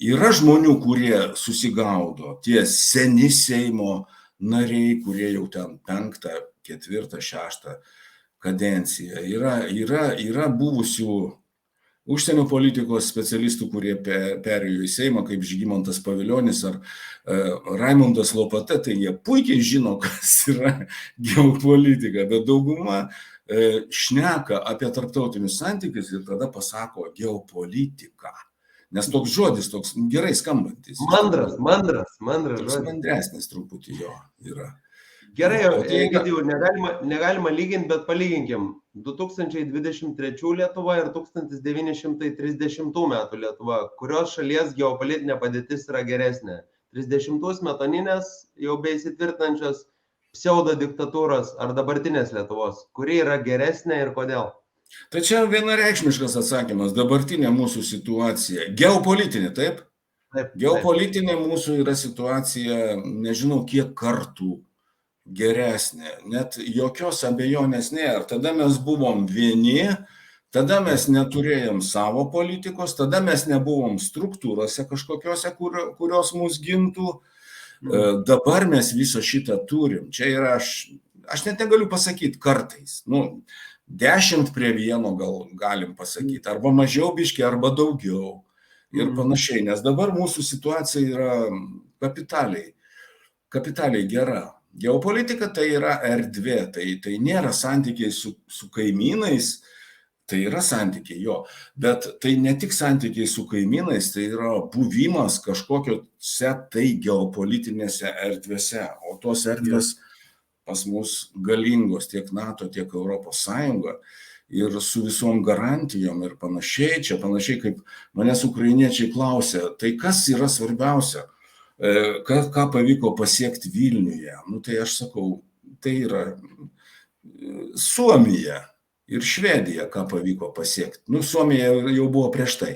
Yra žmonių, kurie susigaudo, tie seni Seimo nariai, kurie jau ten 5, 4, 6 kadenciją. Yra buvusių užsienio politikos specialistų, kurie perėjo į Seimą, kaip Žygimantas Pavilionis ar Raimundas Lopata, tai jie puikiai žino, kas yra geopolitika, bet dauguma šneka apie tarptautinius santykius ir tada pasako geopolitika. Nes toks žodis, toks gerai skambantis. Mandras žodis. Mandresnis truputį jo yra. Gerai, O tai yra, Egidijau, negalima lyginti, bet palyginkim. 2023 Lietuva ir 1930 metų Lietuva. Kurios šalies geopolitinė padėtis yra geresnė? 30 metoninės jau beįsitvirtinančios pseudo diktatūros ar dabartinės Lietuvos? Kuri yra geresnė ir kodėl? tai čia vienareikšmiškas atsakymas, dabartinė mūsų situacija. Geopolitinė, taip? Taip. Geopolitinė mūsų yra situacija, nežinau kiek kartų geresnė, net jokios abejonės nėra. Tada mes buvom vieni, tada mes neturėjom savo politikos, tada mes nebuvom struktūrose kažkokiose, kurios mus gintų. Dabar mes viso šitą turim. Čia yra, aš net negaliu pasakyti kartais. 10 prie 1 gal galim pasakyti, arba mažiau biški, arba daugiau. Ir panašiai, nes dabar mūsų situacija yra kapitaliai gera. Geopolitika tai yra erdvė, tai nėra santykiai su kaimynais, tai yra santykiai jo, bet tai ne tik santykiai su kaimynais, tai yra buvimas kažkokiose tai geopolitinėse erdvėse, o tos erdvės pas mus galingos tiek NATO, tiek Europos Sąjunga ir su visom garantijom ir panašiai, čia panašiai kaip manęs ukrainiečiai klausia, tai kas yra svarbiausia? Ką pavyko pasiekti Vilniuje. Tai aš sakau, tai yra Suomija ir Švedija, ką pavyko pasiekti. Suomija jau buvo prieš tai.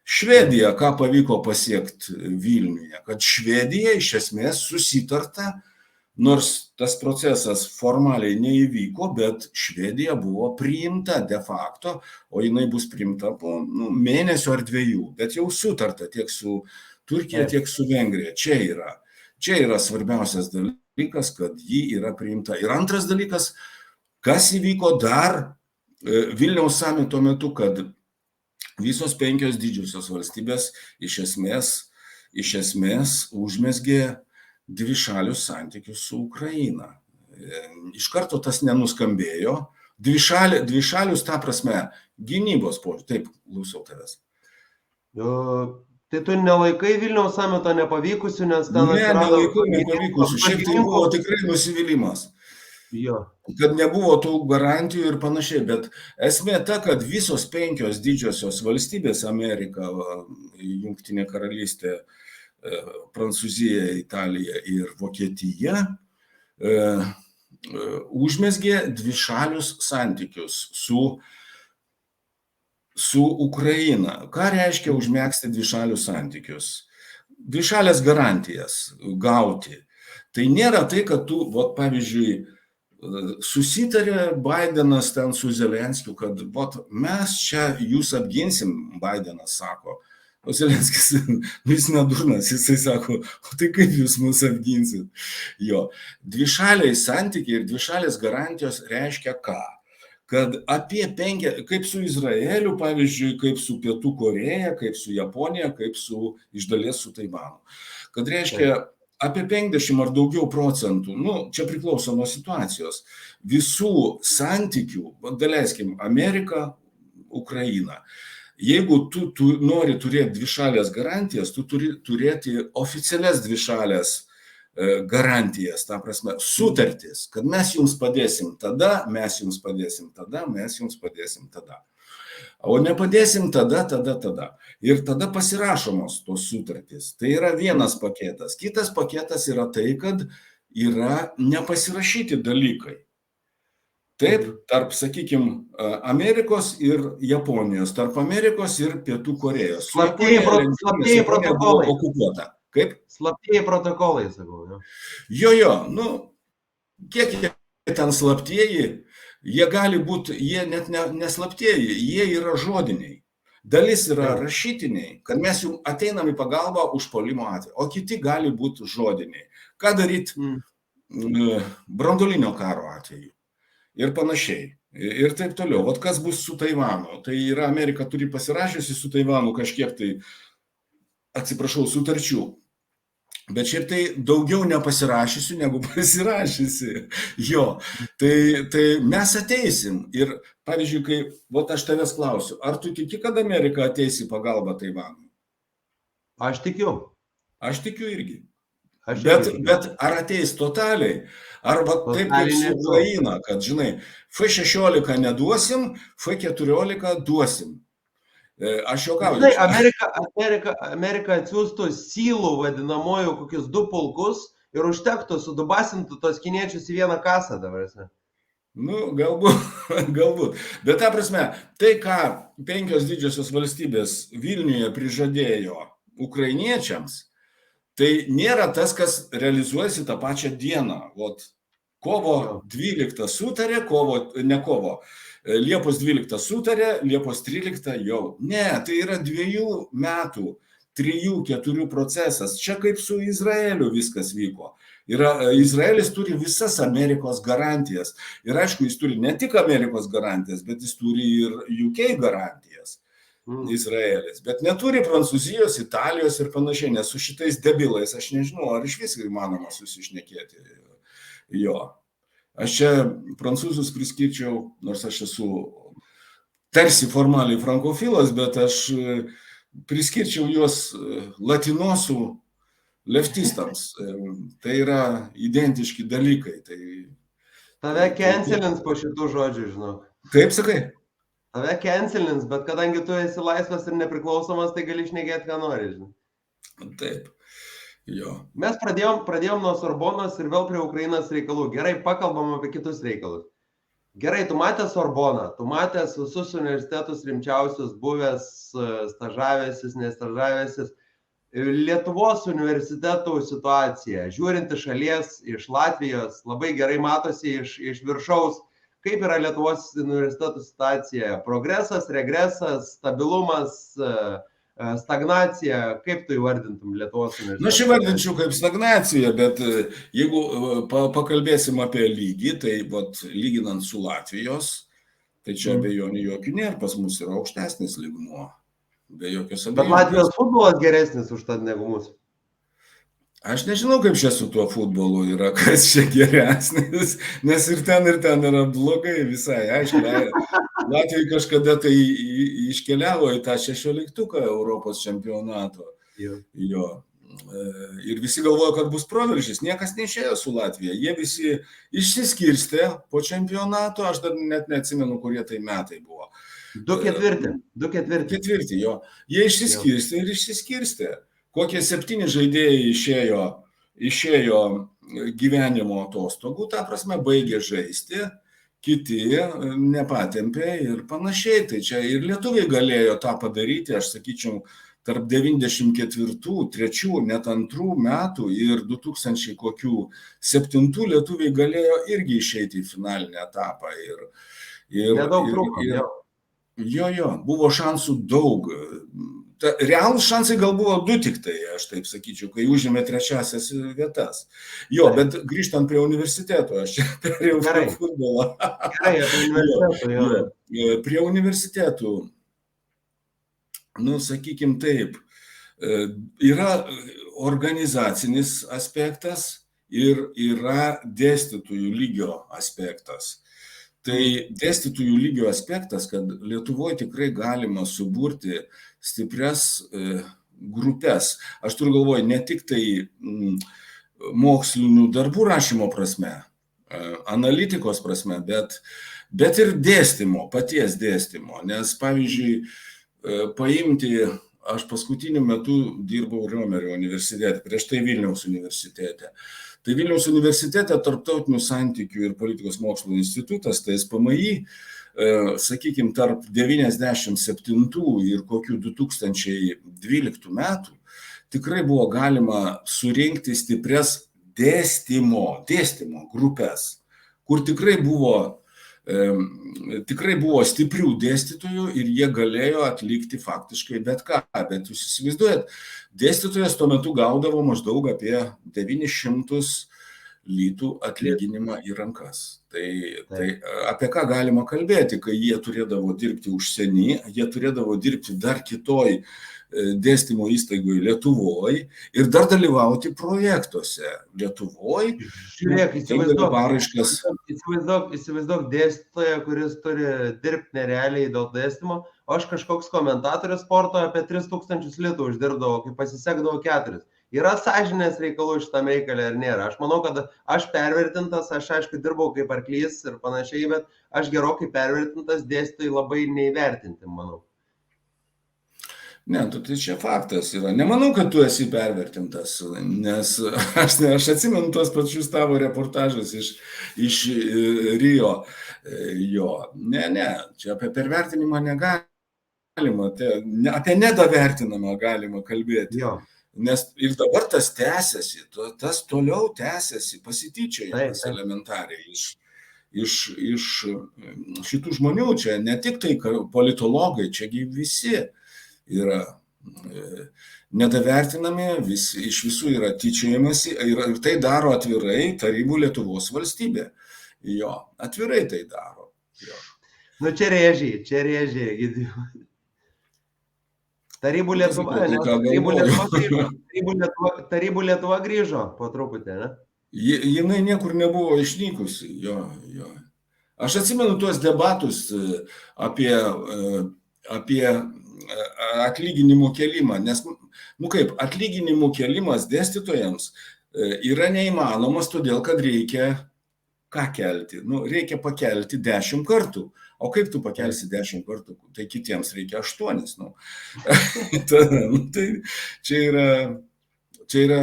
Švedija, ką pavyko pasiekti Vilniuje, kad Švedija iš esmės susitarta, nors tas procesas formaliai neįvyko, bet Švedija buvo priimta de facto, o jinai bus priimta po mėnesio ar 2, bet jau sutarta tiek su Turkija, tiek su Vengrija. Čia yra svarbiausias dalykas, kad ji yra priimta. Ir antras dalykas, kas įvyko dar Vilniaus samito metu, kad visos 5 didžiosios valstybės iš esmės užmezgė dvišalius santykius su Ukraina. Iš karto tas nenuskambėjo. Dvišalius, ta prasme, gynybos požiūrį. Taip, klausau tavęs. Tai tu nelaikai Vilniaus samito nepavykusių, nes ten atsirado... Ne, nelaikau nepavykusių. Šiaip tai buvo tikrai nusivylimas. Jo. Kad nebuvo tų garantijų ir panašiai, bet esmė ta, kad visos 5 didžiosios valstybės - Amerika, Jungtinė karalystė, Prancūzija, Italija ir Vokietija užmezgė dvišalius santykius su Ukraina. Ką reiškia užmegzti dvišalius santykius? Dvišalės garantijas gauti. Tai nėra tai, kad tu, pavyzdžiui, susitarė Bidenas ten su Zelenskiu, kad mes čia jūs apginsim, Bidenas sako. O Zelenskis, jis nedurnas, jisai sako, o tai kaip jūs mus apginsit? Jo, dvišaliai santykiai ir dvišalės garantijos reiškia ką? Kad apie 5, kaip su Izraeliu, pavyzdžiui, kaip su Pietų Koreja, kaip su Japonija, kaip iš dalies su Taivanu. Kad reiškia apie 50 ar daugiau procentų, čia priklauso nuo situacijos, visų santykių, daleiskim, Amerika, Ukraina. Jeigu tu nori turėti dvišalės garantijas, tu turi turėti oficialias dvišalės garantijas, ta prasme, sutartis, kad mes jums padėsim tada, mes jums padėsim tada, mes jums padėsim tada. O nepadėsim tada. Ir tada pasirašomos tos sutartys. Tai yra vienas paketas. Kitas paketas yra tai, kad yra nepasirašyti dalykai. Taip, tarp, sakykime, Amerikos ir Japonijos, tarp Amerikos ir Pietų Korejos. Slaptieji protokolai. Okupuota. Kaip? Slaptieji protokolai, sakau. Jo, kiek jie ten slaptieji, jie gali būti, jie net neslaptieji, jie yra žodiniai. Dalis yra rašytiniai, kad mes jums ateinam į pagalbą užpuolimo atveju, o kiti gali būti žodiniai. Ką daryti branduolinio karo atveju ir panašiai. Ir taip toliau. Kas bus su Taivanu? Tai yra Amerika turi pasirašiusi su Taivanu kažkiek tai, atsiprašau, sutarčių. Bet šiaip tai daugiau nepasirašysiu, negu pasirašysi. Jo, tai mes ateisim. Ir, pavyzdžiui, kai aš tavęs klausiu, ar tu tiki, kad Amerika ateis į pagalbą Taivanui? Aš tikiu. Aš tikiu irgi. Bet ar ateis totaliai? Arba taip kaip Totaliai su nežinau. Ukraina, kad, žinai, F16 neduosim, F14 duosim. Aš juokauju Žinai, čia. Amerika atsiųstų sylų vadinamojų kokius 2 pulkus ir užtektų sudubasintų tos kiniečius į vieną kasą dabar. Nu, galbūt, galbūt. Bet ta prasme, tai, ką 5 didžiosios valstybės Vilniuje prižadėjo ukrainiečiams, tai nėra tas, kas realizuojasi tą pačią dieną. Vat, kovo 12 sutarė, Liepos 12 sutarė, Liepos 13 jau. Ne, tai yra 2 metų, 3-4 procesas. Čia kaip su Izraeliu viskas vyko. Izraelis turi visas Amerikos garantijas. Ir aišku, jis turi ne tik Amerikos garantijas, bet jis turi ir UK garantijas. Izraelis. Bet neturi Prancūzijos, Italijos ir panašiai, nes su šitais debilais aš nežinau, ar iš visų įmanoma susišnekėti jo. Aš čia prancūzus priskirčiau, nors aš esu tarsi formaliai frankofilas, bet aš priskirčiau juos latinosų leftistams. Tai yra identiški dalykai. Tave cancelins po šitų žodžių, žinau. Kaip sakai? Tave cancelins, bet kadangi tu esi laisvas ir nepriklausomas, tai gali šnekėti, ką nori, žinai. Taip. Jo. Mes pradėjom nuo Sorbonos ir vėl prie Ukrainos reikalų. Gerai, pakalbam apie kitus reikalus. Gerai, tu matęs Sorboną, tu matęs visus universitetus rimčiausius, buvęs stažavęsis, nestažavęsis. Lietuvos universitetų situacija, žiūrint iš šalies, iš Latvijos, labai gerai matosi iš viršaus, kaip yra Lietuvos universitetų situacija. Progresas, regresas, stabilumas, stagnacija, kaip tu įvardintum Lietuvos universitetą? Na, aš įvardinčiau kaip stagnaciją, bet jeigu pakalbėsim apie lygį, tai lyginant su Latvijos, tai čia abejonių jokių nėra, pas mus yra aukštesnis lygmuo. Be jokios abejonės. Bet Latvijos futbolas geresnis už tą negu mūsų. Aš nežinau, kaip čia su tuo futbolu yra, kas čia geresnis, nes ir ten yra blogai visai. Aišku, Latvija kažkada tai iškeliavo į tą 16-tuką Europos čempionato. Jo. Ir visi galvojo, kad bus proveržis. Niekas neišėjo su Latvija. Jie visi išsiskirstė po čempionato, aš dar net neatsimenu, kurie tai metai buvo. 2-4. Jo. Jie išsiskirstė ir išsiskirstė. Kokie 7 žaidėjai išėjo gyvenimo atostogų, ta prasme, baigė žaisti, kiti nepatempė ir panašiai. Tai čia ir lietuviai galėjo tą padaryti, aš sakyčiau, tarp 94, 3, net 2 metų ir 2007 lietuviai galėjo irgi išeiti į finalinį etapą. Nedaug trūko. Jo, buvo šansų daug. Realūs šansai gal buvo 2 tik tai, aš taip sakyčiau, kai užėmė 3-asias vietas. Jo, bet grįžtant prie universiteto, aš čia perėjau prie futbolo. Gerai, apie universitetų, jo. Prie universitetų, nu, sakykim taip, yra organizacinis aspektas ir yra dėstytojų lygio aspektas. Tai dėstytojų lygio aspektas, kad Lietuvoje tikrai galima suburti stiprias grupės. Aš turiu galvoje ne tik tai mokslinių darbų rašymo prasme, analitikos prasme, bet ir dėstymo, paties dėstymo. Nes, pavyzdžiui, paimti, aš paskutiniu metu dirbau Riomerio universitete, prieš tai Vilniaus universitete. Tai Vilniaus universitete tarptautinių santykių ir politikos mokslo institutas, tai SPMI, sakykime, tarp 97 ir kokių 2012 metų tikrai buvo galima surinkti stiprias dėstymo grupės, kur tikrai buvo stiprių dėstytojų ir jie galėjo atlikti faktiškai bet ką. Bet jūs įsivaizduojat, dėstytojas tuo metu gaudavo maždaug apie 900 litų atlyginimą į rankas. Tai apie ką galima kalbėti, kai jie turėdavo dirbti užsieny, jie turėdavo dirbti dar kitoj dėstymo įstaigoje Lietuvoje ir dar dalyvauti projektuose Lietuvoje. Žiūrėk, įsivaizduok dėstytoją, kuris turi dirbti nerealiai dėl dėstymo, o aš kažkoks komentatorius sporto apie 3000 litų uždirbdavau, kai pasisekdavo 4. yra sąžinės reikalų šitam reikalė ar nėra. Aš manau, kad aš pervertintas, aš aišku dirbau kaip arklys ir panašiai, bet aš gerokai pervertintas, dėstytojai labai neįvertinti, manau. Ne, tai čia faktas yra. Nemanau, kad tu esi pervertintas, nes aš atsimenu tuos pačius tavo reportažus iš Rio. Jo, ne, čia apie pervertinimą negalima, apie nedavertinamą galima kalbėti. Jo. Nes ir dabar tas tęsiasi, tas toliau tęsiasi, pasityčiojimas elementariai iš šitų žmonių, čia ne tik tai politologai, čiagi visi yra nedavertinami, iš visų yra tyčiojamasi ir tai daro atvirai Tarybų Lietuvos valstybė. Jo, atvirai tai daro. Jo. Nu čia rėžiai, Egidijau. Tarybų Lietuva grįžo po truputį, ne? Jinai niekur nebuvo išnykusi, jo. Aš atsimenu tuos debatus apie atlyginimų kėlimą, nes, atlyginimų kėlimas dėstytojams yra neįmanomas, todėl kad reikia ką kelti? Reikia pakelti 10 kartų. O kaip tu pakelsi 10 kartų? Tai kitiems reikia 8. Tai čia yra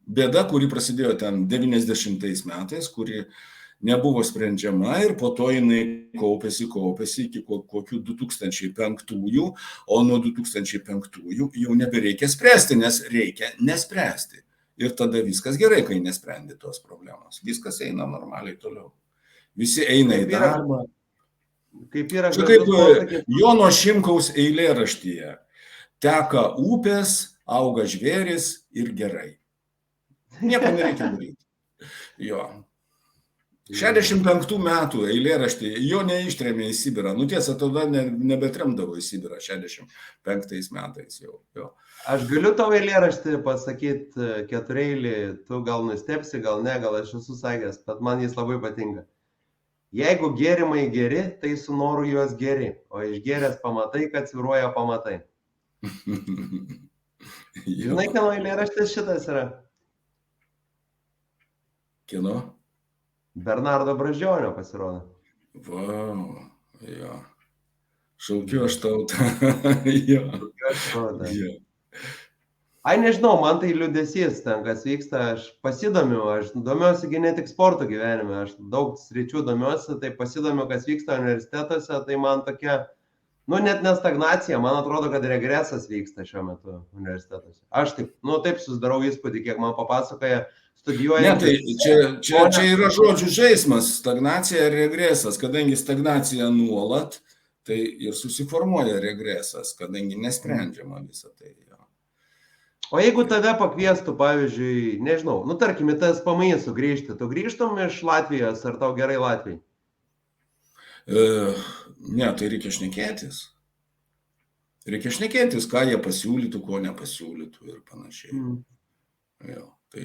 bėda, kuri prasidėjo ten 90 metais, kuri nebuvo sprendžiama ir po to jinai kaupėsi iki kokių 2005-ųjų, o nuo 2005-ųjų jau nebereikia spręsti, nes reikia nespręsti. Ir tada viskas gerai, kai nesprendi tos problemos. Viskas eina normaliai toliau. Visi eina į darbą. Kaip yra Jono Šimkaus eilėraštyje. Teka upės, auga žvėris ir gerai. Nieko nereikia daryti. Jo. 65 metų eilėraštį, jo neištrėmė į Sibirą. Tiesa, tada nebetremdavo į Sibirą 65 metais jau. Aš galiu tavo eilėraštį pasakyti 4-eilį, tu gal nustepsi, gal ne, gal aš esu sakęs, bet man jis labai patinka. Jeigu gėrimai geri, tai su noru juos geri, o išgėręs pamatai, kad svyruoja pamatai. Žinai, kieno eilėraštis šitas yra? Kieno? Bernardo Brazdžionio pasirodo. Vau, jo. Šaukiu aš tautą. Jo. Ai, nežinau, man tai liūdesys ten, kas vyksta, aš pasidomiu, aš domiuosi ne tik sporto gyvenime, aš daug sričių domiuosi, tai pasidomiu, kas vyksta universitetuose, tai man tokia, net ne stagnacija, man atrodo, kad regresas vyksta šiuo metu universitetuose. Aš taip susidarau įspūdį, kiek man papasakoja studijuojant. Ne, tai čia yra žodžių žaismas, stagnacija ir regresas, kadangi stagnacija nuolat, tai ir susiformuoja regresas, kadangi nesprendžiama visą tai. O jeigu tave pakviestų, pavyzdžiui, nežinau, tarkim, į TSPMI sugrįžti, tu grįžtum iš Latvijos, ar tau gerai Latvijai? Ne, tai reikia šnekėtis. Reikia šnekėtis, ką jie pasiūlytų, ko nepasiūlytų ir panašiai. Jo, tai...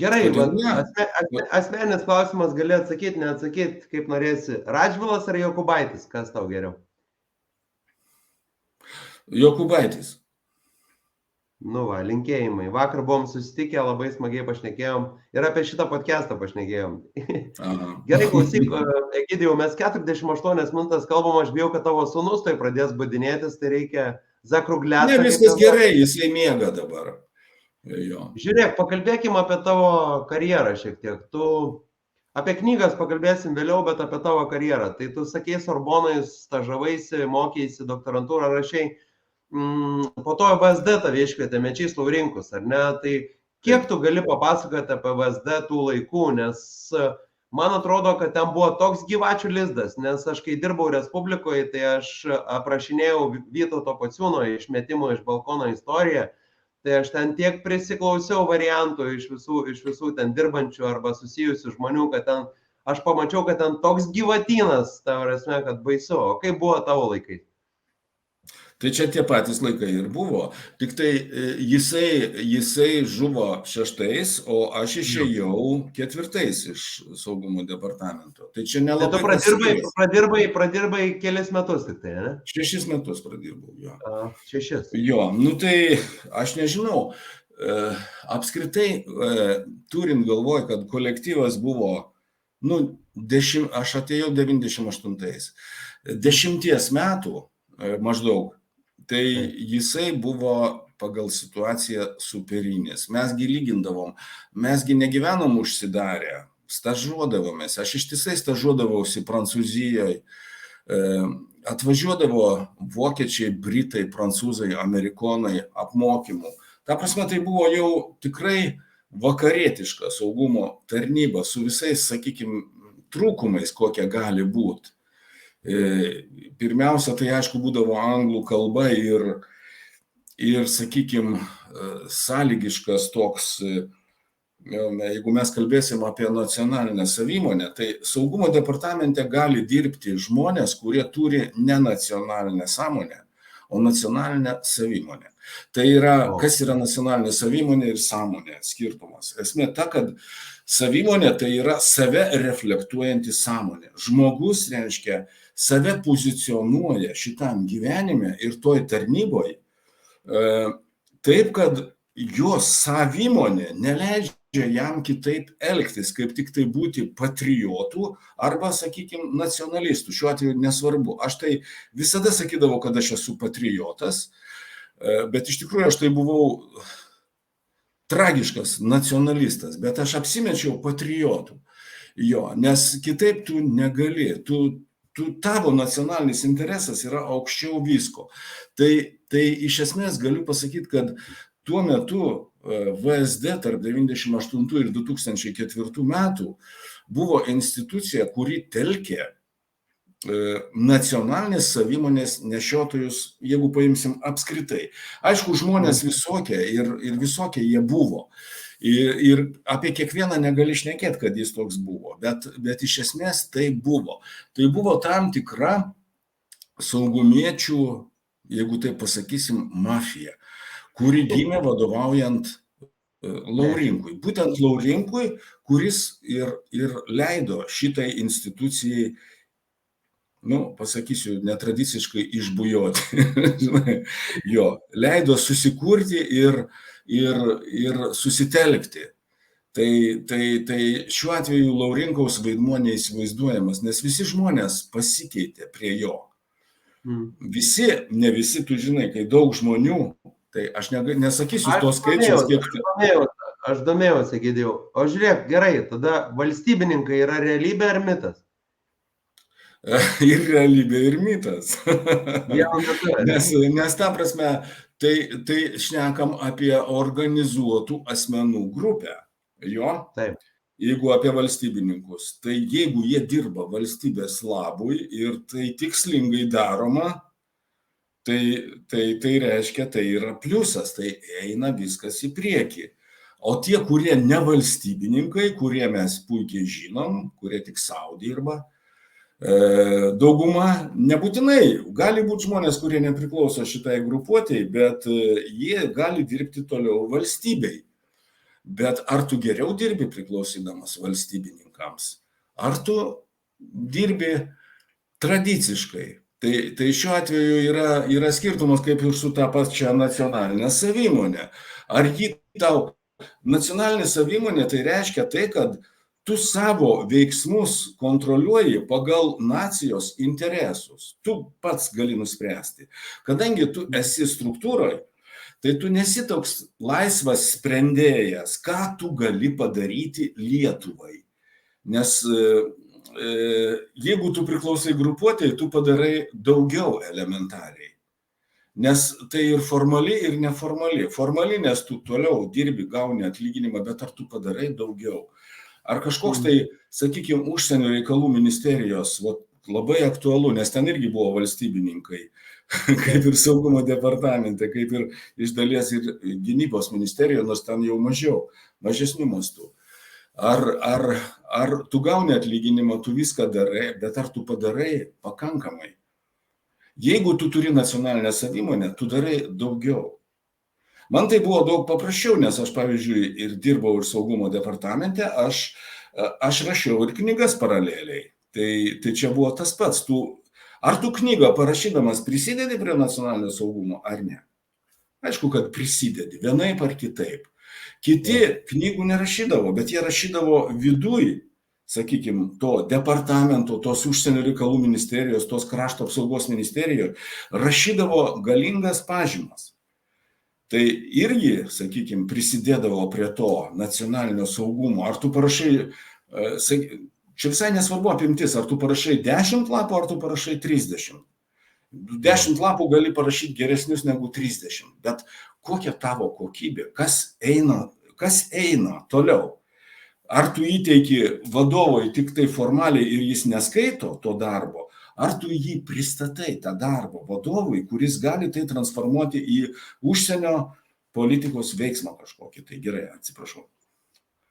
Gerai, asmeninis klausimas gali atsakyti, neatsakyti, kaip norėsi. Radžvilas ar Jokubaitis, kas tau geriau? Jokubaitis. Linkėjimai. Vakar buvom susitikę, labai smagiai pašnekėjom ir apie šitą podcastą pašnekėjom. Gerai, klausyk, Egidijau, mes 48 minutės kalbam, aš bijau, kad tavo sūnus tai pradės budinėtis, tai reikia zakrugliatą. Ne, viskas gerai, jisai miega dabar. Jo. Žiūrėk, pakalbėkim apie tavo karjerą šiek tiek. Apie knygas pakalbėsim vėliau, bet apie tavo karjerą. Tai tu sakei, Sorbonai stažavaisi, mokėsi, doktorantūrą rašiai. Po to VSD tave iškvietė Mečys Laurinkus, ar ne? Tai kiek tu gali papasakoti apie VSD tų laikų, nes man atrodo, kad ten buvo toks gyvačių lizdas, nes aš kai dirbau Respublikoje, tai aš aprašinėjau Vytauto Pociūno išmetimo iš balkono istoriją, tai aš ten tiek prisiklausiau variantų iš visų ten dirbančių arba susijusių žmonių, kad ten aš pamačiau, kad ten toks gyvatynas, ta prasme, kad baisu. O kaip buvo tavo laikai? Tai čia tie patys laikai ir buvo. Tik tai jisai žuvo 6, o aš išėjau 4 iš saugumo departamento. Tai čia Tai tu nelabai kas skiriasi. pradirbai kelis metus tik tai, ne? 6 metus pradirbau, jo. 6. Jo, nu tai aš nežinau, apskritai turint galvoj, kad kolektyvas buvo, aš atėjau 98, 10 metų maždaug, tai jisai buvo pagal situaciją superinis. Mesgi lygindavom, mesgi negyvenom užsidarę, stažuodavomės, aš ištisai stažuodavausi Prancūzijoje, atvažiuodavo vokiečiai, britai, prancūzai, amerikonai apmokymų. Ta prasme, tai buvo jau tikrai vakarietiška saugumo tarnyba su visais, sakykime, trūkumais, kokie gali būti. Pirmiausia, tai aišku būdavo anglų kalba ir sakykime, sąlygiškas toks, jeigu mes kalbėsim apie nacionalinę savimonę, tai saugumo departamente gali dirbti žmonės, kurie turi ne nacionalinę sąmonę, o nacionalinę savimonę. Tai yra, kas yra nacionalinė savimonė ir sąmonė, skirtumas. Esmė ta, kad savimonė tai yra save reflektuojanti sąmonė. Žmogus, reiškia, save pozicionuoja šitam gyvenime ir toj tarnyboje taip, kad jo savimonė neleidžia jam kitaip elgtis, kaip tik tai būti patriotų arba, sakykime, nacionalistų. Šiuo atveju nesvarbu. Aš tai visada sakydavau, kad aš esu patriotas, bet iš tikrųjų aš tai buvau tragiškas nacionalistas, bet aš apsimečiau patriotų. Jo, nes kitaip tu negali, tavo nacionalinis interesas yra aukščiau visko. Tai iš esmės galiu pasakyti, kad tuo metu VSD tarp 98 ir 2004 metų buvo institucija, kuri telkė nacionalinės savimonės nešiotojus, jeigu paimsim apskritai. Aišku, žmonės visokie ir visokie jie buvo. Ir apie kiekvieną negali šnekėti, kad jis toks buvo, bet iš esmės tai buvo. Tai buvo tam tikra saugumiečių, jeigu tai pasakysim, mafija, kuri gimė vadovaujant Laurinkui. Būtent Laurinkui, kuris ir leido šitai institucijai, pasakysiu, netradiciškai išbujoti. Jo, leido susikurti ir susitelkti. Tai šiuo atveju Laurinkaus vaidmuo neįsivaizduojamas, nes visi žmonės pasikeitė prie jo. Visi, ne visi, tu žinai, kai daug žmonių, tai aš nesakysiu tos skaičiaus, kiek... Aš domėjausi, Egidijau. O žiūrėk, gerai, tada valstybininkai yra realybė ar mitas? Ir realybė, ir mitas. Nes ta prasme, tai šnekam apie organizuotų asmenų grupę. Jo? Taip. Jeigu apie valstybininkus, tai jeigu jie dirba valstybės labui ir tai tikslingai daroma, tai reiškia, tai yra pliusas, tai eina viskas į priekį. O tie, kurie ne valstybininkai, kurie mes puikiai žinom, kurie tik savo dirba, dauguma nebūtinai, gali būti žmonės, kurie nepriklauso šitai grupuotėjai, bet jie gali dirbti toliau valstybei. Bet ar tu geriau dirbi priklausydamas valstybininkams? Ar tu dirbi tradiciškai? Tai šiuo atveju yra skirtumas kaip ir su ta pačia nacionalinė savimonė. Ar ji tau nacionalinė savimonė, tai reiškia tai, kad tu savo veiksmus kontroliuoji pagal nacijos interesus. Tu pats gali nuspręsti. Kadangi tu esi struktūroje, tai tu nesi toks laisvas sprendėjas, ką tu gali padaryti Lietuvai. Nes jeigu tu priklausai grupuotėjai, tu padarai daugiau elementariai. Nes tai ir formali, ir neformali. Formali, nes tu toliau dirbi, gauni atlyginimą, bet ar tu padarai daugiau? Ar kažkoks tai, sakykime, užsienio reikalų ministerijos, labai aktualu, nes ten irgi buvo valstybininkai, kaip ir saugumo departamente, kaip ir iš dalies ir gynybos ministerijoje, nors ten jau mažesnių mastų. Ar tu gauni atlyginimą, tu viską darai, bet ar tu padarai pakankamai? Jeigu tu turi nacionalinę savimonę, tu darai daugiau. Man tai buvo daug paprasčiau, nes aš, pavyzdžiui, ir dirbau ir saugumo departamente, aš rašiau ir knygas paraleliai. Tai čia buvo tas pats. Ar tu knygą parašydamas prisidedi prie nacionalinio saugumo, ar ne? Aišku, kad prisidedi, vienaip ar kitaip. Kiti knygų nerašydavo, bet jie rašydavo viduj, sakykime, to departamento, tos užsienio reikalų ministerijos, tos krašto apsaugos ministerijos, rašydavo galingas pažymas. Tai irgi, sakykime, prisidėdavo prie to nacionalinio saugumo. Ar tu parašai, čia visai nesvarbu apimtis, ar tu parašai 10 lapų, ar tu parašai 30. 10 lapų gali parašyti geresnius negu 30, bet kokia tavo kokybė, kas eina toliau. Ar tu įteiki vadovui tik tai formaliai ir jis neskaito to darbo, ar tu jį pristatai tą darbą vadovui, kuris gali tai transformuoti į užsienio politikos veiksmą kažkokį. Tai gerai, atsiprašau.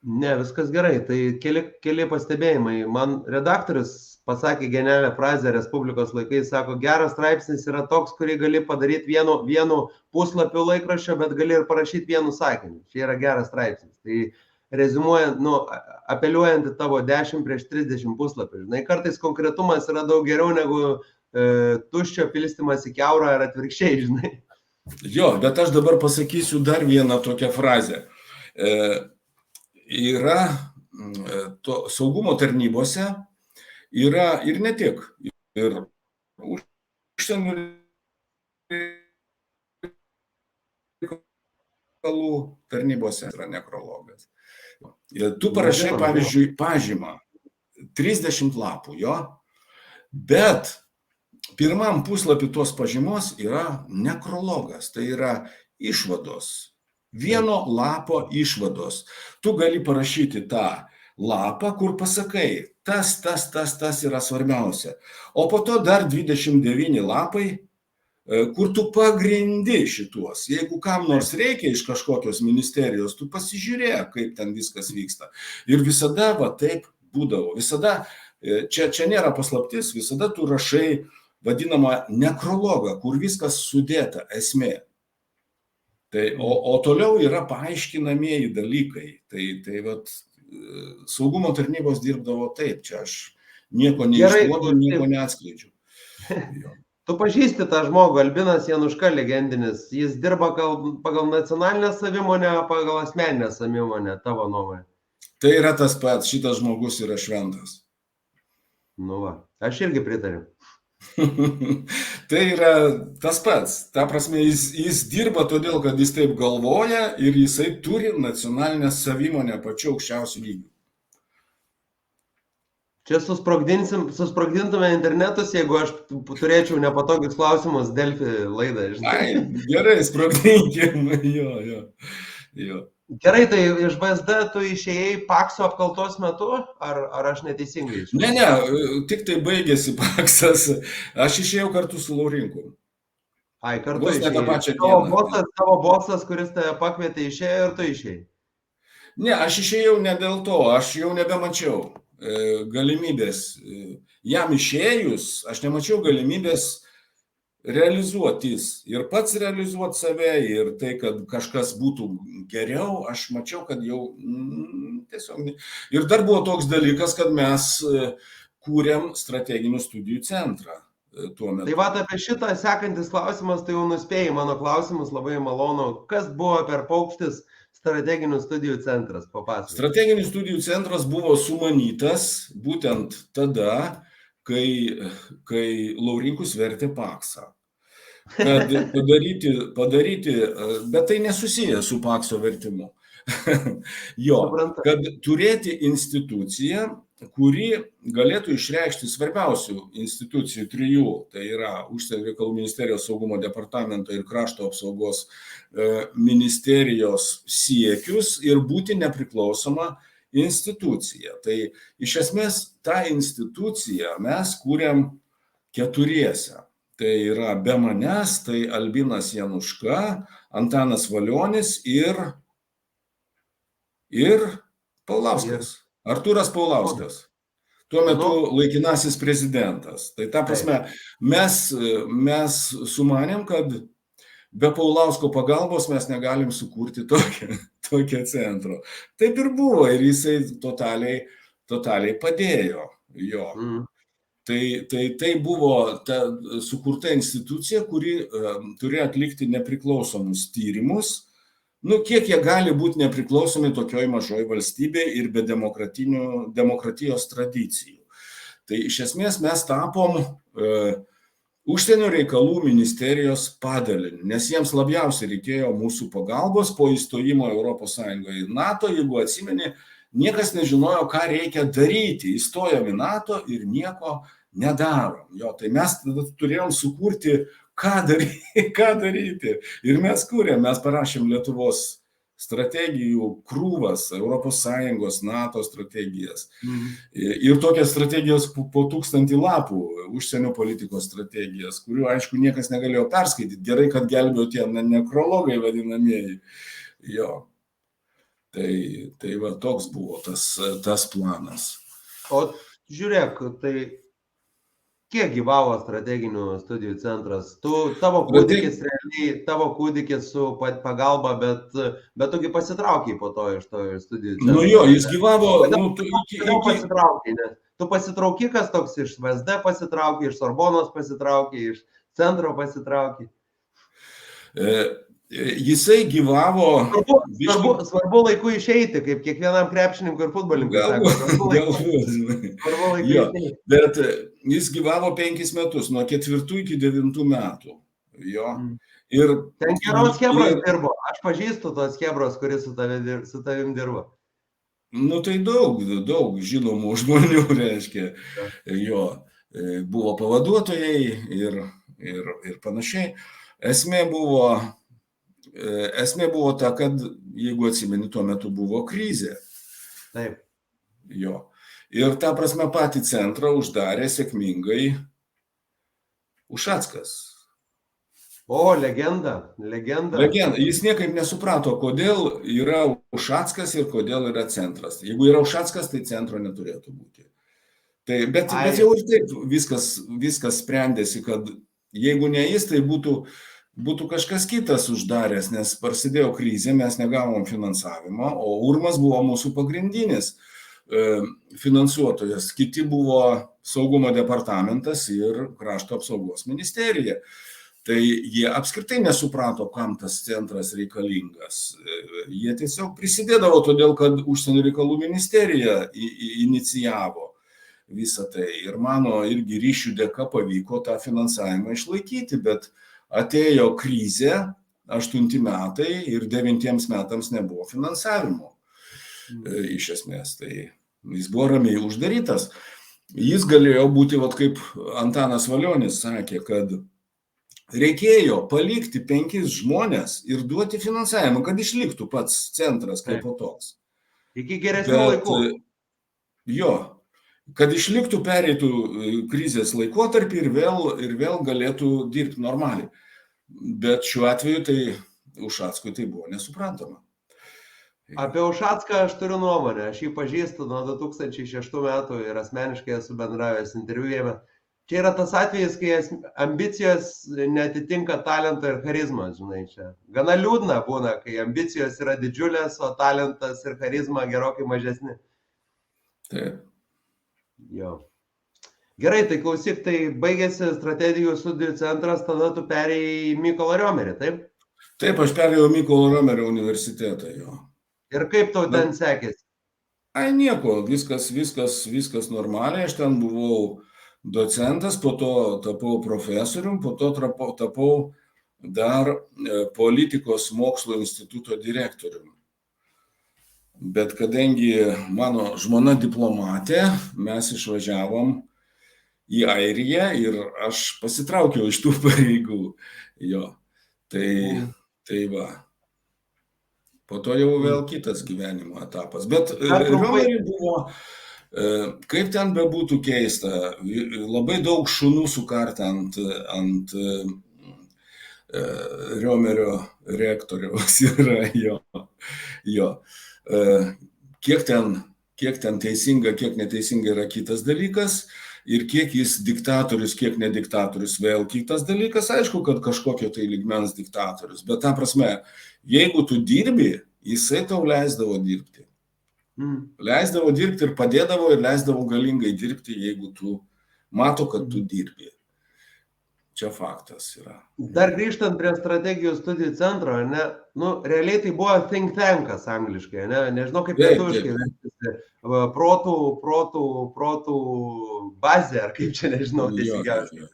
Ne, viskas gerai. Tai keli pastebėjimai. Man redaktorius pasakė genialią frazę Respublikos laikais, sako, geras straipsnis yra toks, kurį gali padaryti vienu puslapiu laikraščio, bet gali ir parašyti vienu sakiniu. Čia yra geras straipsnis. Tai rezumuojant, apeliuojant į tavo 10 prieš 30 puslapių. Žinai, kartais konkretumas yra daug geriau negu tuščio pilstymas į kiaurą ar atvirkščiai, žinai. Jo, bet aš dabar pasakysiu dar vieną tokią frazę. Yra saugumo tarnybose, yra ir ne tik, ir užsienio reikalų tarnybose yra nekrologas. Tu parašai, pavyzdžiui, pažymą, 30 lapų, jo, bet pirmam puslapį tos pažymos yra nekrologas, tai yra išvados. Vieno lapo išvados. Tu gali parašyti tą lapą, kur pasakai, tas yra svarbiausia. O po to dar 29 lapai, kur tu pagrindi šituos. Jeigu kam nors reikia iš kažkokios ministerijos, tu pasižiūrėk, kaip ten viskas vyksta. Ir visada va taip būdavo. Visada, čia nėra paslaptis, visada tu rašai vadinamą nekrologą, kur viskas sudėta, esmė. O toliau yra paaiškinamieji dalykai. Tai vat, saugumo tarnybos dirbdavo taip, čia aš nieko neišduodu, nieko neatskleidžiu. Tu pažįsti tą žmogų, Albinas Januška legendinis, jis dirba pagal nacionalinę savimonę, pagal asmeninę savimonę, tavo nuomonė. Tai yra tas pats, šitas žmogus yra šventas. Nu va, aš irgi pritariu. Tai yra tas pats, ta prasme jis dirba todėl, kad jis taip galvoja ir jisai turi nacionalinę savimonę pačiu aukščiausiu lygiu. Čia susprogdintume internetus, jeigu aš turėčiau nepatogius klausimus Delfi laidą. Ai, gerai, sprogdinkim, jo. Gerai, tai iš VSD tu išėjai Pakso apkaltos metu, ar aš neteisingai išėjau? Ne, tik tai baigėsi Paksas, aš išėjau kartu su Laurinku. Ai, kartu išėjai. Tavo bosas, kuris tave pakvietė, išėjo ir tu išėjai? Ne, aš išėjau ne dėl to, aš jau nebemačiau galimybės. Jam išėjus, aš nemačiau galimybės realizuotis ir pats realizuoti save ir tai, kad kažkas būtų geriau, aš mačiau, kad jau tiesiog. Ir dar buvo toks dalykas, kad mes kūrėm strateginių studijų centrą tuo metu. Tai va, apie šitą sekantis klausimas, tai jau nuspėjai mano klausimus, labai malonu. Kas buvo per paukštis strateginių studijų centras? Papasakok. Strateginių studijų centras buvo sumanytas būtent tada, kai Laurinkus vertė Paksą. Kad padaryti, bet tai nesusiję su Pakso vertimu. Jo, kad turėti instituciją, kuri galėtų išreikšti svarbiausių institucijų trijų, tai yra Užsienio reikalų ministerijos, saugumo departamento ir krašto apsaugos ministerijos siekius ir būti nepriklausoma institucija. Tai iš esmės tą instituciją mes kūrėm keturiese. Tai yra be manęs, tai Albinas Januška, Antanas Valionis ir Paulauskas. Artūras Paulauskas. Tuo metu laikinasis prezidentas. Tai ta prasme, mes sumanėm, kad be Paulausko pagalbos mes negalim sukurti tokio centro. Taip ir buvo ir jisai totaliai padėjo jo. Tai buvo ta sukurta institucija, kuri turėjo atlikti nepriklausomus tyrimus. Kiek jie gali būti nepriklausomi tokioj mažoj valstybėje ir be demokratijos tradicijų. Tai iš esmės mes tapom Užsienio reikalų ministerijos padaliniu, nes jiems labiausiai reikėjo mūsų pagalbos po įstojimo Europos Sąjungoje į NATO. Jeigu atsimeni, niekas nežinojo, ką reikia daryti. Įstojom į NATO ir nieko nedarom. Tai mes tada turėjom sukurti, ką daryti. Ir mes kūrėm, mes parašėm Lietuvos strategijų krūvas, Europos Sąjungos, NATO strategijas. Ir tokias strategijas po 1000 lapų, užsienio politikos strategijas, kurių, aišku, niekas negalėjo perskaityti. Gerai, kad gelbėjo tie nekrologai vadinamieji. Tai va, toks buvo tas planas. O žiūrėk, tai kiek gyvavo strateginių studijų centras? Tavo kūdikis su pagalba, bet tugi pasitraukiai po to iš to studijų centro. Jis gyvavo... Tu pasitraukikas toks iš VSD pasitraukiai, iš Sorbonos pasitraukiai, iš centro pasitraukiai. Jisai gyvavo... Svarbu laiku išeiti, kaip kiekvienam krepšininkui ir futbolininkui. Bet jis gyvavo 5 metus, nuo 4 iki 9 metų. Ten geros chebros dirbo. Aš pažįstu tos chebros, kuris su tavim dirbo. Tai daug žinomų žmonių, reiškia. Buvo pavaduotojai ir panašiai. Esmė buvo ta, kad, jeigu atsimeni, tuo metu buvo krizė. Taip. Ir ta prasme patį centrą uždarė sėkmingai Ušackas. Legenda. Jis niekaip nesuprato, kodėl yra Ušackas ir kodėl yra centras. Jeigu yra Ušackas, tai centro neturėtų būti. Bet jau ir taip viskas sprendėsi, kad jeigu ne jis, tai būtų kažkas kitas uždaręs, nes prasidėjo krizė, mes negavom finansavimo, o URMAS buvo mūsų pagrindinis finansuotojas. Kiti buvo saugumo departamentas ir krašto apsaugos ministerija. Tai jie apskritai nesuprato, kam tas centras reikalingas. Jie tiesiog prisidėdavo todėl, kad užsienio reikalų ministerija inicijavo visą tai. Ir mano irgi ryšių dėka pavyko tą finansavimą išlaikyti, bet atėjo krizė, 8 metai ir 9 metams nebuvo finansavimo. Iš esmės, tai jis buvo ramiai uždarytas. Jis galėjo būti, kaip Antanas Valionis sakė, kad reikėjo palikti 5 žmones ir duoti finansavimą, kad išliktų pats centras kaip toks. Iki geresnių laikų. Kad išliktų, pereitų krizės laikotarpį ir vėl galėtų dirbti normaliai. Bet šiuo atveju tai Ušackui tai buvo nesuprantama. Apie Ušacką aš turiu nuomonę. Aš jį pažįstu nuo 2006 metų ir asmeniškai esu bendravęs interviu. Čia yra tas atvejis, kai ambicijos netitinka talento ir charizmos, žinai, čia. Gana liūdna būna, kai ambicijos yra didžiulės, o talentas ir charizma gerokai mažesni. Taip. Gerai, tai klausyk, tai baigėsi strategijų studijų centras, tada tu perėjai į Mykolo Riomerį, taip? Taip, aš perėjau Mykolo Riomerio universitetą, Ir kaip tau ten sekėsi? Nieko, viskas normaliai, aš ten buvau docentas, po to tapau profesorium, po to tapau dar politikos mokslo instituto direktorium. Bet kadangi mano žmona diplomatė, mes išvažiavom į Airiją ir aš pasitraukiau iš tų pareigų. Tai va. Po to jau vėl kitas gyvenimo etapas. Bet Riomeriui buvo, kaip ten bebūtų keista, labai daug šunų sukarta ant Riomerio rektoriaus yra jo. Kiek Kiek ten teisinga, kiek neteisinga yra kitas dalykas. Ir kiek jis diktatorius, kiek nediktatorius, vėl kitas dalykas. Aišku, kad kažkokio tai lygmens diktatorius. Bet ta prasme, jeigu tu dirbi, jisai tau leisdavo dirbti. Leisdavo dirbti ir padėdavo ir leisdavo galingai dirbti, jeigu tu mato, kad tu dirbi. Čia faktas yra. Dar grįžtant prie strategijų studijų centro, ne, nu, realiai tai buvo think tankas angliškai, ne, nežinau kaip lietuviškai vertėsi, protų bazė, ar kaip čia nežinau teisingiausiai.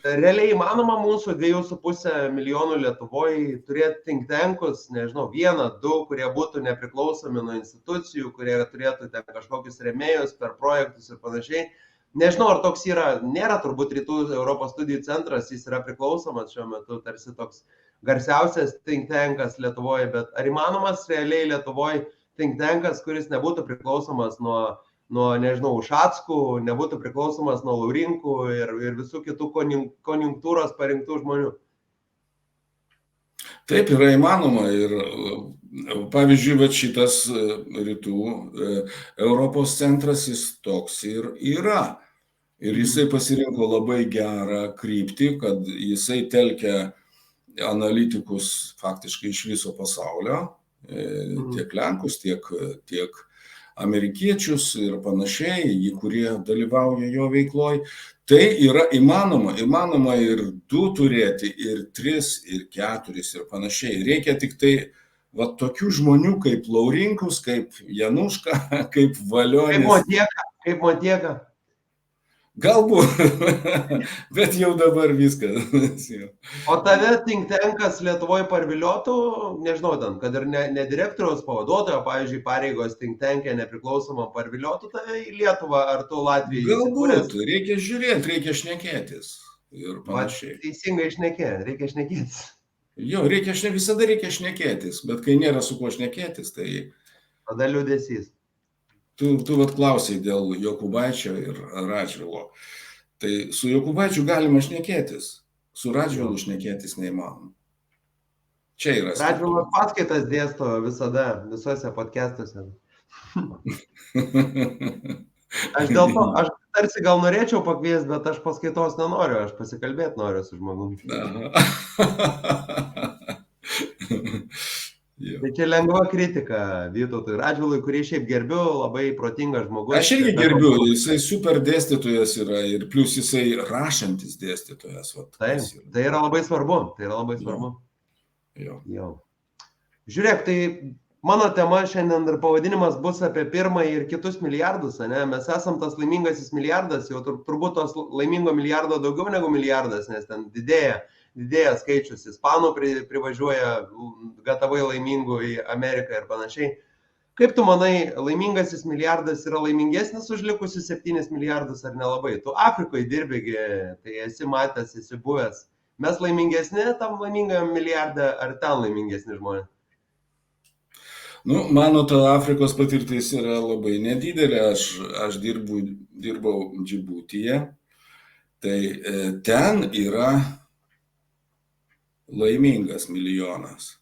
Realiai įmanoma mūsų 2,5 milijonų Lietuvoje turėti think tankus, nežinau, 1, 2, kurie būtų nepriklausomi nuo institucijų, kurie turėtų ten kažkokius rėmėjus per projektus ir panašiai. Nežinau, ar toks yra, nėra turbūt Rytų Europos studijų centras, jis yra priklausomas šiuo metu, tarsi toks garsiausias think tankas Lietuvoje, bet ar įmanomas realiai Lietuvoje think tankas, kuris nebūtų priklausomas nuo nežinau, Ušackų, nebūtų priklausomas nuo Laurinkų ir visų kitų konjunktūros parinktų žmonių? Taip, yra įmanoma ir pavyzdžiui, va šitas Rytų Europos centras, jis toks ir yra. Ir jisai pasirinko labai gerą kryptį, kad jisai telkia analitikus faktiškai iš viso pasaulio, tiek lenkus, tiek amerikiečius ir panašiai, kurie dalyvauja jo veikloj. Tai yra įmanoma ir 2 turėti, ir 3, ir 4 ir panašiai. Reikia tik tai va tokių žmonių kaip Laurinkus, kaip Januška, kaip Valionis. Kaip Motieka. Galbūt, bet jau dabar viskas. O tave think tankas Lietuvoje parviliotų, nežinau, ten, kad ir ne direktoriaus pavaduotojo, pavyzdžiui, pareigos think tankė nepriklausomą parviliotų tave į Lietuvą ar tu Latvijai? Galbūt, reikia žiūrėti, reikia šnekėtis ir panašiai. Teisingai reikia šnekėtis. Jo, visada reikia šnekėtis, bet kai nėra su kuo šnekėtis, tai... Tada liūdesys. Tu vat klausai dėl Jokubaičio ir Radžvilo. Tai su Jokubaičiu galima šnekėtis, su Radžvilu šnekėtis neįmanoma. Čia yra. Radžvilas paskaitas dėsto visada, visuose podcastuose. Aš dėl to, aš tarsi gal norėčiau pakviesti, bet aš paskaitos nenoriu, aš pasikalbėti noriu su žmogumi. Tai čia lengva kritika Vytautui Radžvilui, kurį šiaip gerbiu, labai protingas žmogus. Aš irgi gerbiu, jisai super dėstytojas yra ir plus jisai rašantis dėstytojas. Taip, tai yra labai svarbu, Jo. Žiūrėk, tai mano tema šiandien ir pavadinimas bus apie pirmąjį ir kitus milijardus, ne? Mes esam tas laimingasis milijardas, jau turbūt tos laimingo milijardo daugiau negu milijardas, nes ten didėja skaičius, ispanų privažiuoja gatavai laimingų į Ameriką ir panašiai. Kaip tu manai, laimingasis milijardas yra laimingesnis už likusius 7 milijardus ar nelabai? Tu Afrikoje dirbėgi, tai esi matęs, esi buvęs. Mes laimingesni tam laimingam milijardą ar ten laimingesni žmonės? Nu, mano ta Afrikos patirtis yra labai nedidelė. Aš dirbau Džibutyje. Tai ten yra laimingas milijonas.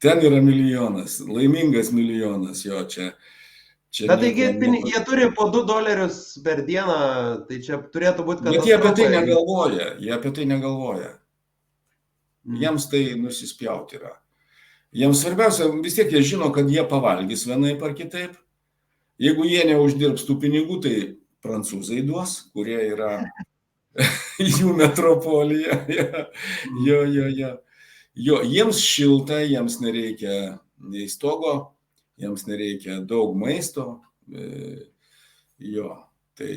Ten yra milijonas, laimingas milijonas, jo čia. Bet taigi jie turi po $2 per dieną, tai čia turėtų būti katastrofa. Bet jie apie tai negalvoja. Jiems tai nusispjauti yra. Jiems svarbiausia, vis tiek jie žino, kad jie pavalgys vienaip ar kitaip. Jeigu jie neuždirbs tų pinigų, tai prancūzai duos, kurie yra jų metropolija. Jo, jiems šilta, jiems nereikia nei stogo, jiems nereikia daug maisto. Jo, tai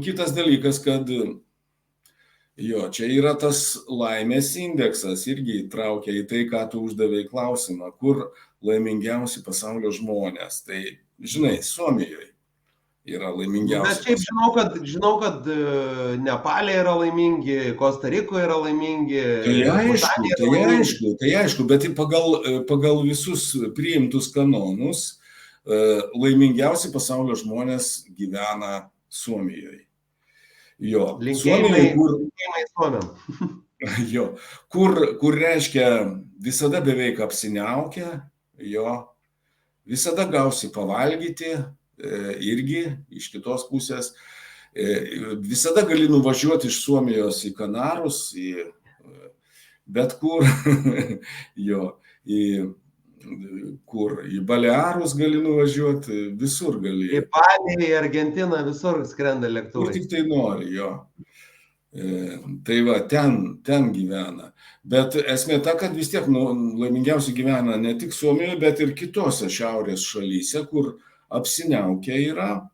kitas dalykas, kad jo, čia yra tas laimės indeksas, irgi įtraukia į tai, ką tu uždavei klausimą, kur laimingiausi pasaulio žmonės. Tai, žinai, Suomijoje yra laimingiausi. Bet šiaip žinau, kad Nepalė yra laimingi, Kostarikoje yra laimingi. Tai aišku, bet pagal visus priimtus kanonus laimingiausi pasaulio žmonės gyvena Suomijoje. Jo, Linkėjimai Suomiam. Jo, kur reiškia visada beveik apsiniaukę, jo, visada gausi pavalgyti, irgi iš kitos pusės. Visada gali nuvažiuoti iš Suomijos į Kanarus, į bet kur, jo, į Balearus gali nuvažiuoti, visur gali. Į Palį, į Argentiną, visur skrenda Kur lėktuvai. tik tai nori, jo. Tai va, ten gyvena. Bet esmė ta, kad vis tiek laimingiausiai gyvena ne tik Suomijoje, bet ir kitose šiaurės šalyse, kur apsiniaukę yra.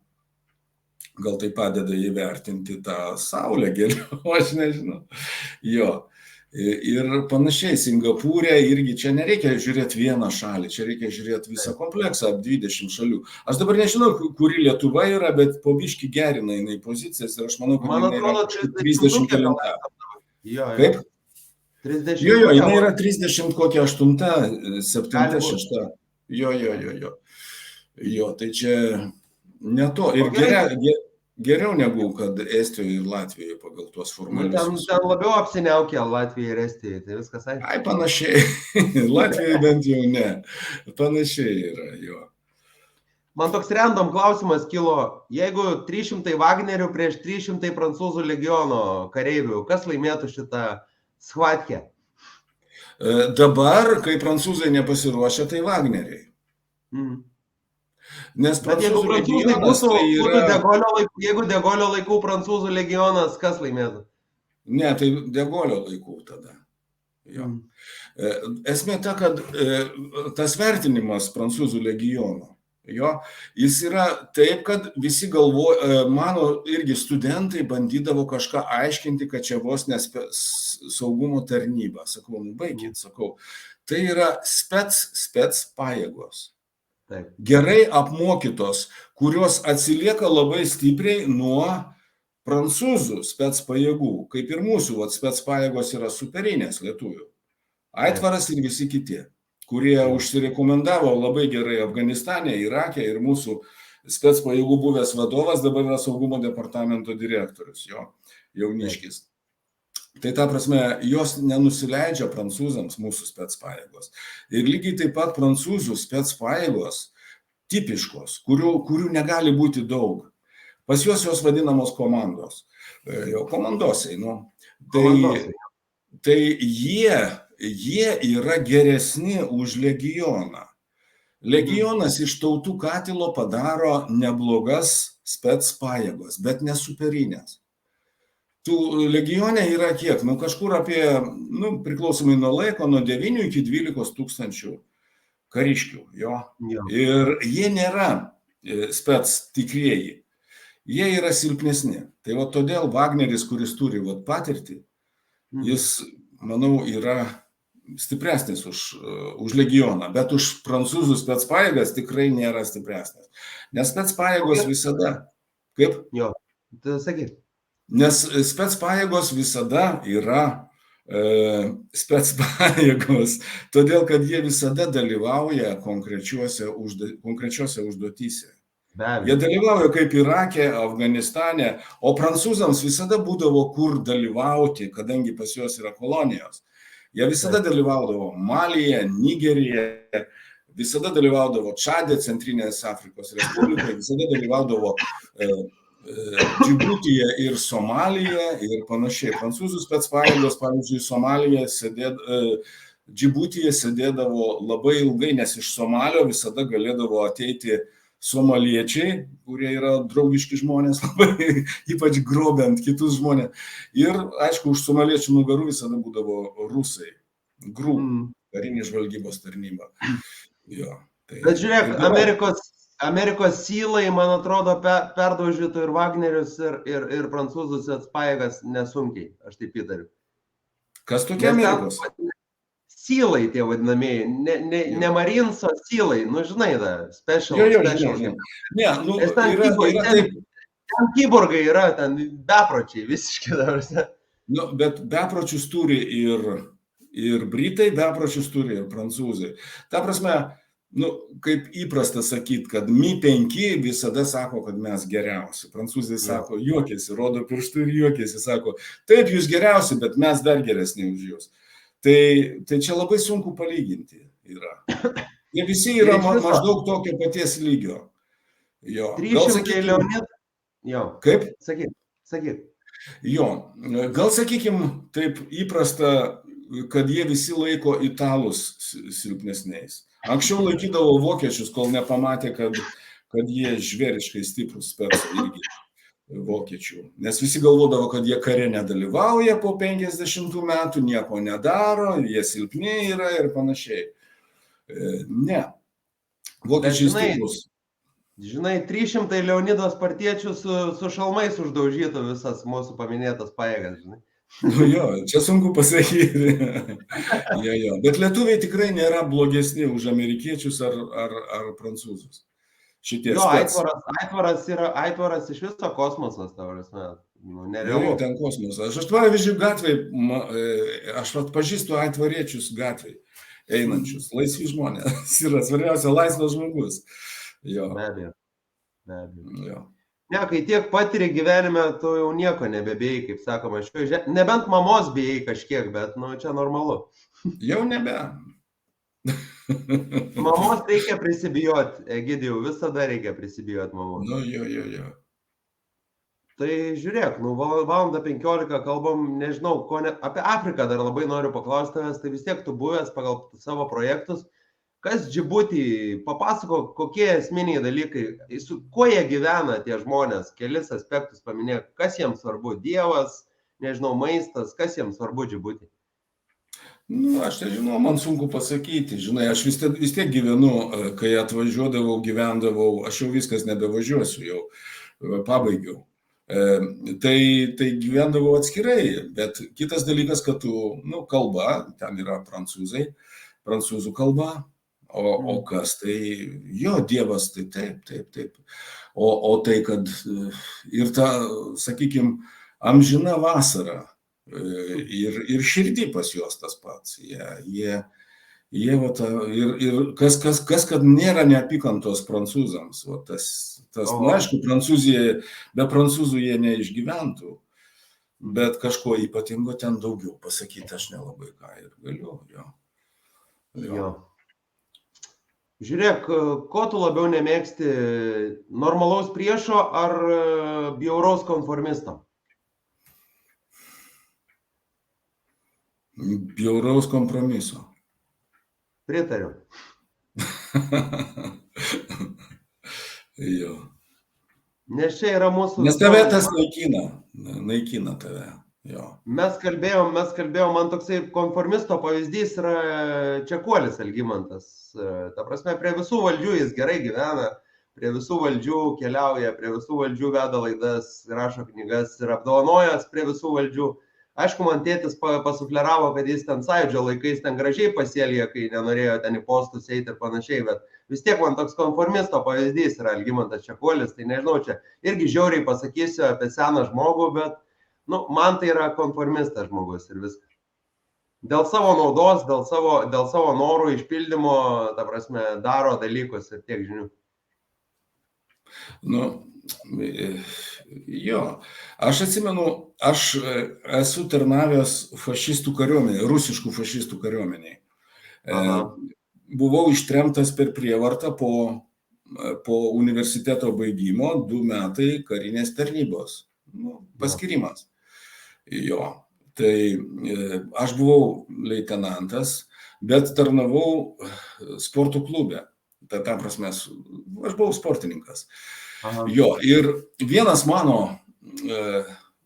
Gal tai padeda įvertinti tą saulę geriau, aš nežinau. Jo. Ir panašiai, Singapūrė irgi čia nereikia žiūrėti vieną šalį, čia reikia žiūrėti visą kompleksą, 20 šalių. Aš dabar nežinau, kuri Lietuva yra, bet po biškį gerina jinai pozicijas ir aš manau, kad Man jinai atrodo, yra 30 kelintą. Jo, Kaip? 30. Jo, jinai yra 30 kokia 8, 7, 6. Jo. Jo, tai čia ne to. Ir geriau negu kad Estijoje ir Latvijoje pagal tuos formalius. Ten labiau apsiniaukia Latvija ir Estija, tai viskas aišku. Ai, panašiai. Latvijoje bent jau ne. Panašiai yra, jo. Man toks random klausimas kilo, jeigu 300 Wagnerių prieš 300 prancūzų legiono kareivių, kas laimėtų šitą svatkę? Dabar, kai prancūzai nepasiruošia, tai Wagneriai. Nes Bet jeigu prancūzai būtų De Gaulio laikų prancūzų legionas, kas laimėtų? Ne, tai De Gaulio laikų tada. Jo. Esmė ta, kad tas vertinimas prancūzų legiono, jo, jis yra taip, kad visi mano irgi studentai bandydavo kažką aiškinti, kad čia vos ne saugumo tarnyba. Sakau, baikit, sakau. Tai yra spec pajėgos. Gerai apmokytos, kurios atsilieka labai stipriai nuo prancūzų spec pajėgų, kaip ir mūsų spec pajėgos yra superinės lietuvių. Aitvaras ir visi kiti, kurie užsirekomendavo labai gerai Afganistane, Irake ir mūsų spec pajėgų buvęs vadovas dabar yra saugumo departamento direktorius, jo, jauniškis. Tai ta prasme, jos nenusileidžia prancūzams mūsų spec pajėgos. Ir lygiai taip pat prancūzų spec pajėgos tipiškos, kurių negali būti daug. Pas juos vadinamos komandos. Komandosai, Tai jie yra geresni už legioną. Legionas iš tautų katilo padaro neblogas spec pajėgos, bet nesuperinės. Tų legione yra kiek? Kažkur apie, priklausomai nuo laiko, nuo 9 iki 12 tūkstančių kariškių, jo. Ir jie nėra spec tikrieji, jie yra silpnesni. Tai todėl Wagneris, kuris turi patirtį, jis, manau, yra stipresnis už legioną, bet už prancūzų spec pajėgas tikrai nėra stipresnis. Nes spec pajėgos visada, kaip? Jo, tai sakyk. Nes spec pajėgos visada yra spec pajėgos, todėl kad jie visada dalyvauja konkrečiose užduotyse. Jie dalyvauja kaip Irake, Afganistane, o prancūzams visada būdavo kur dalyvauti, kadangi pas juos yra kolonijos. Jie visada dalyvaudavo Malyje, Nigerijoje, visada dalyvaudavo Čade, Centrinės Afrikos Respublikoje, visada dalyvaudavo Džibutyje ir Somalyje ir panašiai. Prancūzų spec pajėgos, pavyzdžiui, Somalyje Džibutyje sėdėdavo labai ilgai, nes iš Somalio visada galėdavo ateiti somaliečiai, kurie yra draugiški žmonės, labai ypač grobiant kitus žmonės. Ir, aišku, už somaliečių nugarų visada būdavo rusai. GRU, karinė žvalgybos tarnyba. Jo, tai... Bet žiūrėk, Amerikos sylai, man atrodo, perdaužytų ir Wagnerius, ir prancūzus atspajėgas nesunkiai, aš taip įtariu. Kas tokie Amerikos? Sylai tie vadinamieji, ne Marines, o sylai, žinai, special. Ne, yra taip. Ten kyborgai yra, ten bepročiai visiškai dabarose. Bet bepročius turi ir Britai, bepročius turi ir prancūzai. Ta prasme, kaip įprasta sakyti, kad Mi-5 visada sako, kad mes geriausi. Prancūzai sako, juokiasi, rodo pirštų ir juokiasi, sako, taip, jūs geriausi, bet mes dar geresni už jūs. Tai čia labai sunku palyginti yra. Jie visi yra iš viso maždaug tokio paties lygio. Jo. Gal 300 sakykim, Leonid, jo, kaip? sakyk. Jo, gal sakykim, taip įprasta, kad jie visi laiko italus silpnesniais. Anksčiau laikydavo vokiečius, kol nepamatė, kad jie žvėriškai stiprus persai irgi vokiečių. Nes visi galvodavo, kad jie kare nedalyvauja po 50 metų, nieko nedaro, jie silpni yra ir panašiai. Ne. Vokiečiai stiprus. Žinai, 300 Leonido spartiečių su šalmais uždaužytų visas mūsų paminėtas pajėgas, žinai. Nu jo, čia sunku pasakyti. Jo. Bet lietuviai tikrai nėra blogesni už amerikiečius ar prancūzus. Šitie Jo, spec. aitvaras iš viso kosmosas, ta prasme, nerealu. Jo, ten kosmosas. Aš pavyzdžiui gatvėj, aš pažįstu aitvariečius gatvėj einančius, laisvi žmonės. Yra svarbiausia laisvas žmogus. Jo. Be abejo. Jo. Ne, kai tiek patiri gyvenime, tu jau nieko nebebėjai, kaip sakoma, nebent mamos bijai kažkiek, bet, nu, čia normalu. Jau nebe. Mamos reikia prisibijoti, Egidijau, visada reikia prisibijoti mamos. Nu, jo. Tai žiūrėk, nu, valandą 15 kalbam, nežinau, apie Afriką dar labai noriu paklausti tavęs, tai vis tiek tu buvęs pagal savo projektus. Kas Džibutį, papasako, kokie esminiai dalykai, su kuo jie gyvena tie žmonės, kelis aspektus paminėk, kas jiems svarbu, Dievas, nežinau, maistas, kas jiems svarbu Džibutį? Nu, aš nežinau, man sunku pasakyti, žinai, aš vis tiek gyvenu, kai atvažiuodavau, gyvendavau, aš jau viskas nebevažiuosiu, jau pabaigiau. Tai gyvendavau atskirai, bet kitas dalykas, kad tu, nu, kalba, ten yra prancūzų kalba. O kas tai, jo, Dievas, tai taip. O tai, kad ir ta, sakykime, amžina vasara ir širdį pas juos tas pats. Jie ir kas, kad nėra neapykantos prancūzams. O tas na, aišku, be prancūzų jie neišgyventų, bet kažko ypatingo ten daugiau pasakyti aš nelabai ką ir galiu. Jo. Žiūrėk, ko tu labiau nemėgsti, normalaus priešo ar bjauraus konformisto? Bjauraus kompromiso. Pritariu. Jo. Nes čia yra mūsų... Nes tave tas naikina tave. Jo. Mes kalbėjom, man toksai konformisto pavyzdys yra Čekuolis Algimantas. Ta prasme, prie visų valdžių jis gerai gyvena, prie visų valdžių keliauja, prie visų valdžių veda laidas, rašo knygas ir apdovanojęs prie visų valdžių. Aišku, man tėtis pasufleravo, kad jis ten Sąjūdžio laikais ten gražiai pasielgė, kai nenorėjo ten į postus eiti ir panašiai, bet vis tiek man toks konformisto pavyzdys yra Algimantas Čekuolis, tai nežinau, čia irgi žiauriai pasakysiu apie seną žmogų, bet nu, man tai yra konformistas žmogus ir viskas. Dėl savo naudos, dėl savo norų išpildymo, ta prasme, daro dalykus ir tiek žinių. Nu, jo, aš atsimenu, aš esu tarnavęs fašistų kariuomenėje, rusiškų fašistų kariuomenėje. Buvau ištremtas per prievartą po universiteto baigimo, 2 metai karinės tarnybos, paskirimas. Jo, tai aš buvau leitenantas, bet tarnavau sporto klube. Ta prasme, aš buvau sportininkas. Jo, ir vienas mano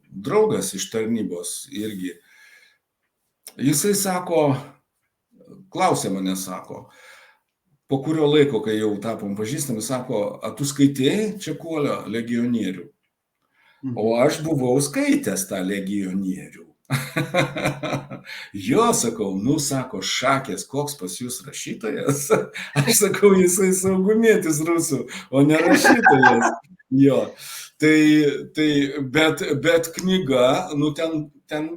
draugas iš tarnybos irgi, jisai sako, klausė mane, sako, po kurio laiko, kai jau tapom pažįstami, sako, a tu skaitėjai Čekuolio legionierių? O aš buvau skaitęs tą legionierių. Jo, sakau, nu, sako, Šakės, koks pas jūs rašytojas? Aš sakau, jisai saugumietis rusų, o ne rašytojas. Jo, bet knyga, nu, ten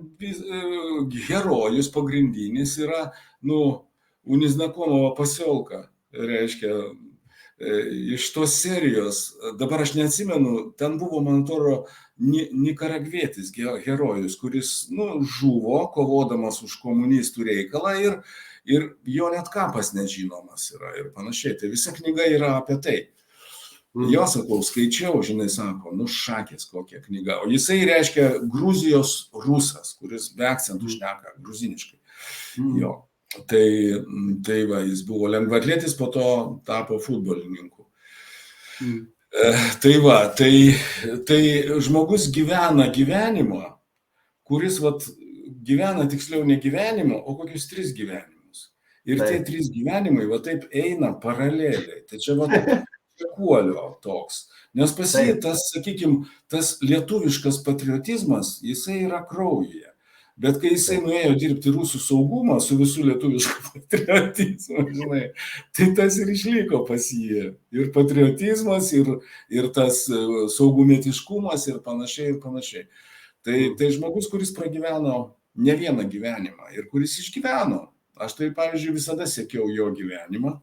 herojus pagrindinis yra, nu, Uniznakomovo pasiolka, reiškia, iš tos serijos, dabar aš neatsimenu, ten buvo, man atrodo, nikaragvietis herojus, kuris, nu, žuvo, kovodamas už komunistų reikalą ir jo net kapas nežinomas yra ir panašiai. Tai visa knyga yra apie tai. Jo, sakau, skaičiau, žinai, sako, nu šakės kokia knyga. O jisai reiškia Gruzijos rusas, kuris be akcentų šneka gruziniškai. Jo. Tai va, jis buvo lengvaatletis, po to tapo futbolininku. Tai va, tai žmogus gyvena gyvenimą, kuris vat, gyvena tiksliau ne gyvenimą, o kokius 3 gyvenimus. Ir tie 3 gyvenimai va taip eina paraleliai. Tai čia va čekuolio toks. Nes pas jį tas, sakykime, tas lietuviškas patriotizmas, jisai yra kraujyje. Bet kai jisai nuėjo dirbti rusų saugumą su visų lietuvišku patriotizmu, žinai, tai tas ir išliko pas jį. Ir patriotizmas, ir tas saugumėtiškumas ir panašiai, ir panašiai. Tai žmogus, kuris pragyveno ne vieną gyvenimą ir kuris išgyveno. Aš tai, pavyzdžiui, visada sekiau jo gyvenimą.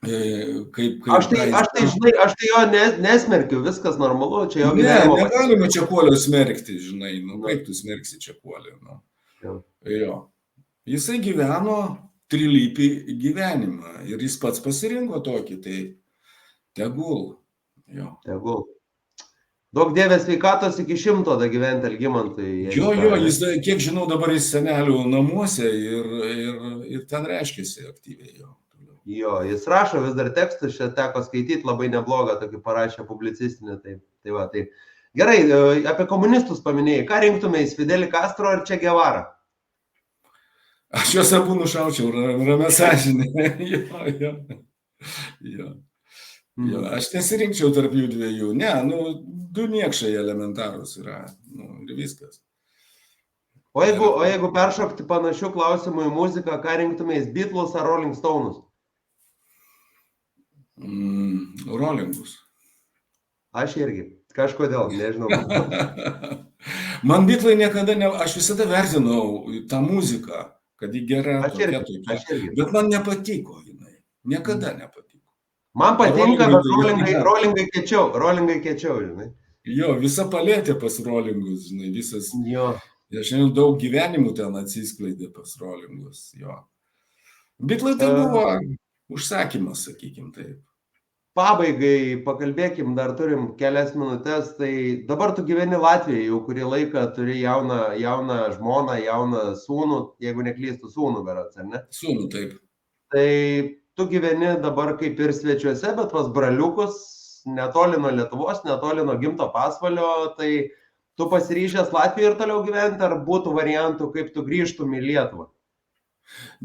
Aš tai jo nesmerkiu, viskas normalu, čia jo gyvenimo. Ne, negalima Čekuolio smerkti, žinai, nu kaip tu smerksi Čekuolį, nu. Jo. Jisai gyveno trilypį gyvenimą ir jis pats pasirinko tokį, tai tegul. Jo. Tegul. Daug dievės sveikatos iki 100 da gyventi Algimantui. Jo, jis, kiek žinau, dabar jis senelių namuose ir ten reiškiasi aktyviai jo. Jo, jis rašo vis dar tekstus, čia teko skaityti, labai neblogą, tokį parašė publicistinį. Tai va, tai. Gerai, apie komunistus paminėjai. Ką rinktumės, Fidelį Castro ar Che Guevara? Aš juos abu nušaučiau, ramia sąžinė. Jo. Aš nesirinkčiau tarp jų dviejų. Ne, nu, 2 niekšai elementarūs yra. Nu, ir viskas. O jeigu peršokti panašių klausimų į muziką, ką rinktumės, Beatles ar Rolling Stones? Rollingus. Aš irgi. Kažkodėl, nežinau. Man Beatlai niekada aš visada vertinau tą muziką, kad ji gera. Aš irgi. Bet man nepatiko jinai. Niekada nepatiko. Man patinka, bet rollingai kiečiau, žinai. Jo, visa paletė pas rollingus, žinai, visas. Jo. Aš žinau, daug gyvenimų ten atsiskleidė pas rollingus, jo. Beatlai tai buvo užsakymas, sakykim taip. Pabaigai pakalbėkim, dar turim kelias minutės, tai dabar tu gyveni Latvijoje, jau kurį laiką turi jauną žmoną, jauną sūnų, jeigu neklystu sūnų berods, ar ne? Sūnų, taip. Tai tu gyveni dabar kaip ir svečiuose, bet pas braliukus, netoli nuo Lietuvos, netoli nuo gimto pasvalio, tai tu pasiryžęs Latvijoje ir toliau gyventi, ar būtų variantų, kaip tu grįžtum į Lietuvą?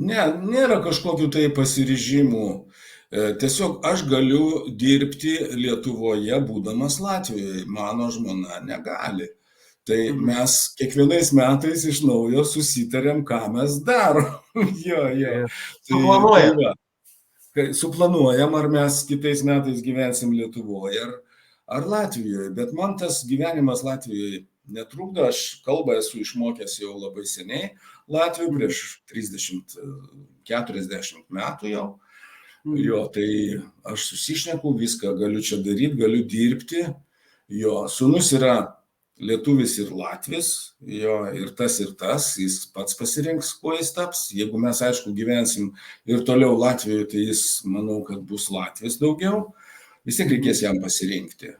Ne, nėra kažkokių tai pasiryžimų. Tiesiog aš galiu dirbti Lietuvoje, būdamas Latvijoje. Mano žmona negali. Tai mes kiekvienais metais iš naujo susitarėm, ką mes darom. Jo. Suplanuojam. Suplanuojam, ar mes kitais metais gyvensim Lietuvoje ar Latvijoje. Bet man tas gyvenimas Latvijoje netrukdo. Aš kalbą esu išmokęs jau labai seniai. Latvijų prieš 30-40 metų jau. Jo, tai aš susišneku viską, galiu čia daryti, galiu dirbti. Jo, sūnus yra lietuvis ir latvis, jo, ir tas, jis pats pasirinks, kuo jis taps. Jeigu mes, aišku, gyvensim ir toliau Latvijoje, tai jis, manau, kad bus latvis daugiau. Vis tiek reikės jam pasirinkti.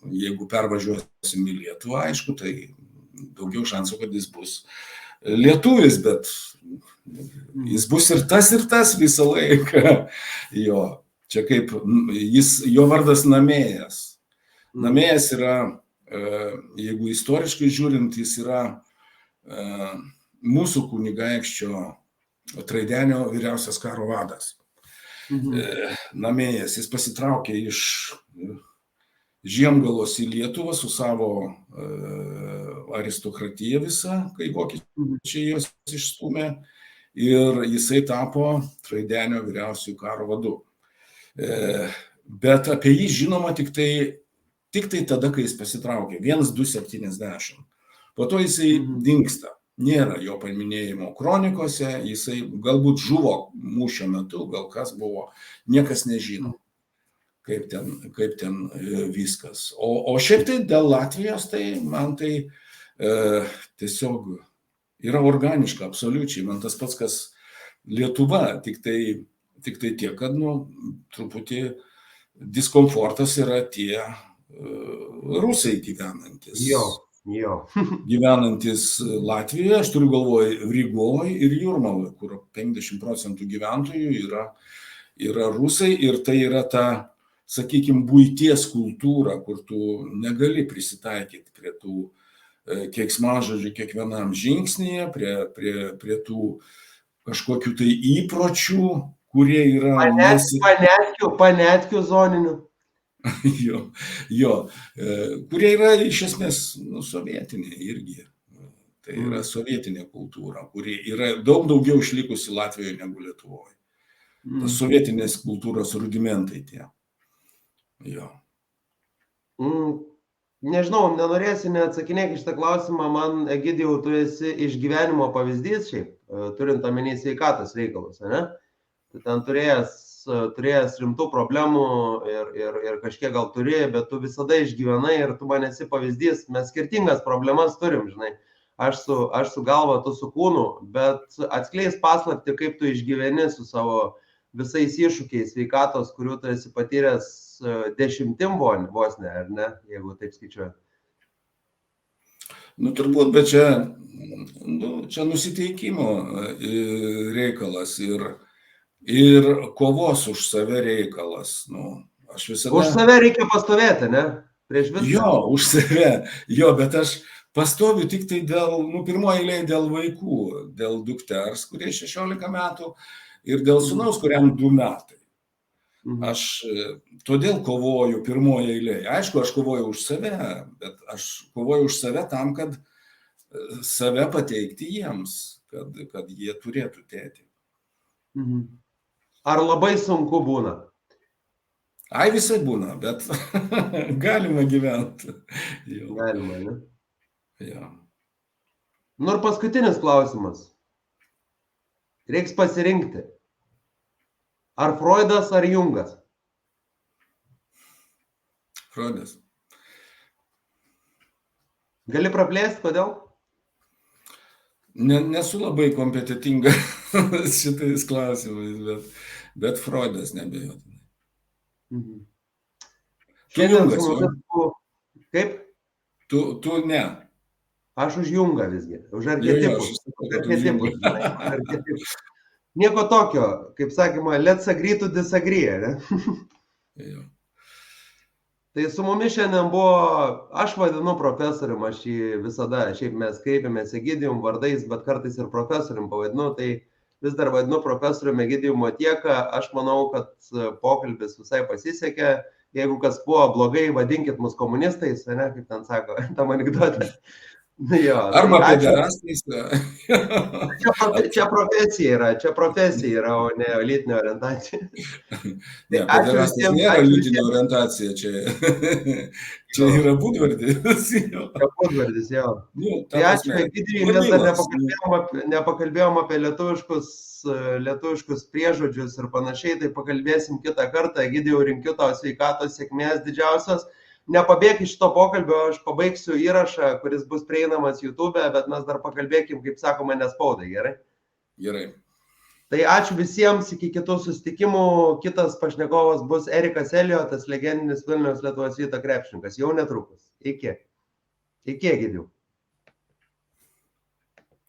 Jeigu pervažiuosim į Lietuvą, aišku, tai daugiau šansų, kad jis bus lietuvis, bet jis bus ir tas visą laiką. Jo, čia kaip, jo vardas Namėjas. Namėjas yra, jeigu istoriškai žiūrint, jis yra mūsų kunigaikščio Traidenio vyriausias karo vadas. Namėjas, jis pasitraukė iš Žiemgalos į Lietuvą su savo aristokratija visą, kai vokiečiai jos išstūmė, ir jisai tapo Traidenio vyriausiųjų karo vadu. Bet apie jį žinoma tik tai tada, kai jis pasitraukė, 1270. Po to jisai dingsta. Nėra jo paminėjimo kronikose, jisai galbūt žuvo mūšio metu, gal kas buvo, niekas nežino. Kaip ten viskas. O šiaip tai dėl Latvijos, tai man tai tiesiog yra organiška, absoliučiai. Man tas pats, kas Lietuva, tik tai tiek, kad, truputį diskomfortas yra tie rusai gyvenantis. Gyvenantis Latvijoje, aš turiu galvoje Rygoje ir Jūrmaloj, kur 50% gyventojų yra rusai ir tai yra ta, sakykime, buities kultūra, kur tu negali prisitaikyti prie tų keiksmažodžių kiekvienam žingsnyje, prie tų kažkokių tai įpročių, kurie yra... Panetkių zoninių. Jo, kurie yra iš esmės sovietiniai irgi. Tai yra sovietinė kultūra, kuri yra daug daugiau išlikusi Latvijoje negu Lietuvoje. Tas sovietinės kultūros rudimentai tie. Jo. Nežinau, nenorėsi neatsakinėti šitą klausimą, man, Egidijau, tu esi iš gyvenimo pavyzdys šiaip, turint omeny sveikatos reikalus, ne? Tu ten turėjęs rimtų problemų ir kažkiek gal turi, bet tu visada išgyvenai ir tu man esi pavyzdys. Mes skirtingas problemas turim, žinai. Aš su galva, tu su kūnu, bet atskleis paslaptį, kaip tu išgyveni su savo visais iššūkiais sveikatos, kurių tu esi patyręs 10 vos ne, ar ne, jeigu taip skaičiuoju. Turbūt, bet čia nusiteikimo reikalas ir kovos už save reikalas. Aš visada... Už save reikia pastovėti, ne? Prieš viską. Jo, už save. Jo, bet aš pastoviu tik tai pirmoje eilėje dėl vaikų, dėl dukters, kurie 16 metų, ir dėl sūnaus, kuriam 2 metai. Aš todėl kovoju pirmoje eilėje. Aišku, aš kovoju už save, bet aš kovoju už save tam, kad save pateikti jiems, kad jie turėtų tėtį. Ar labai sunku būna? Ai, visai būna, bet galima gyventi. Galima, ne? Jo. Ir paskutinis klausimas. Reiks pasirinkti. Ar Freudas, ar Jungas? Freudas. Gali praplėsti, kodėl? Nesu labai kompetitinga šitais klausimais, bet Freudas nebejotinai. Tu Jungas, jo? Kaip? Tu ne. Aš už Jungą visgi, už archetipus. Nieko tokio, kaip sakoma, let's agree to disagree, ne? Jo. Tai su mumis šiandien buvo, aš vadinu profesorium, aš jį visada, šiaip mes kreipiamės Egidijum vardais, bet kartais ir profesorium pavadinu, tai vis dar vadinu profesorium Egidijum Motieką. Aš manau, kad pokalbis visai pasisekė. Jeigu kas buvo blogai, vadinkit mus komunistais, ne, kaip ten sako, tam anekdotė. Arba pederastais. Čia profesija yra, o ne lytinė orientacija. Ne, pederastas nėra lytinė orientacija, čia yra būdvardis. Čia būdvardis, jo. Tai ačiū, Egidijui, mes dar nepakalbėjom apie lietuviškus priežodžius ir panašiai, tai pakalbėsim kitą kartą. Egidijau, rinkiu tau sveikatos, sėkmės didžiausios. Nepabėk iš šito pokalbio, aš pabaigsiu įrašą, kuris bus prieinamas YouTube, bet mes dar pakalbėkim, kaip sakoma, nespaudai, gerai? Gerai. Tai ačiū visiems, iki kitų susitikimų. Kitas pašnekovas bus Erikas Eliotas, legendinis Vilniaus Lietuvos Ryto krepšininkas, jau netrukus. Iki, Egidijau.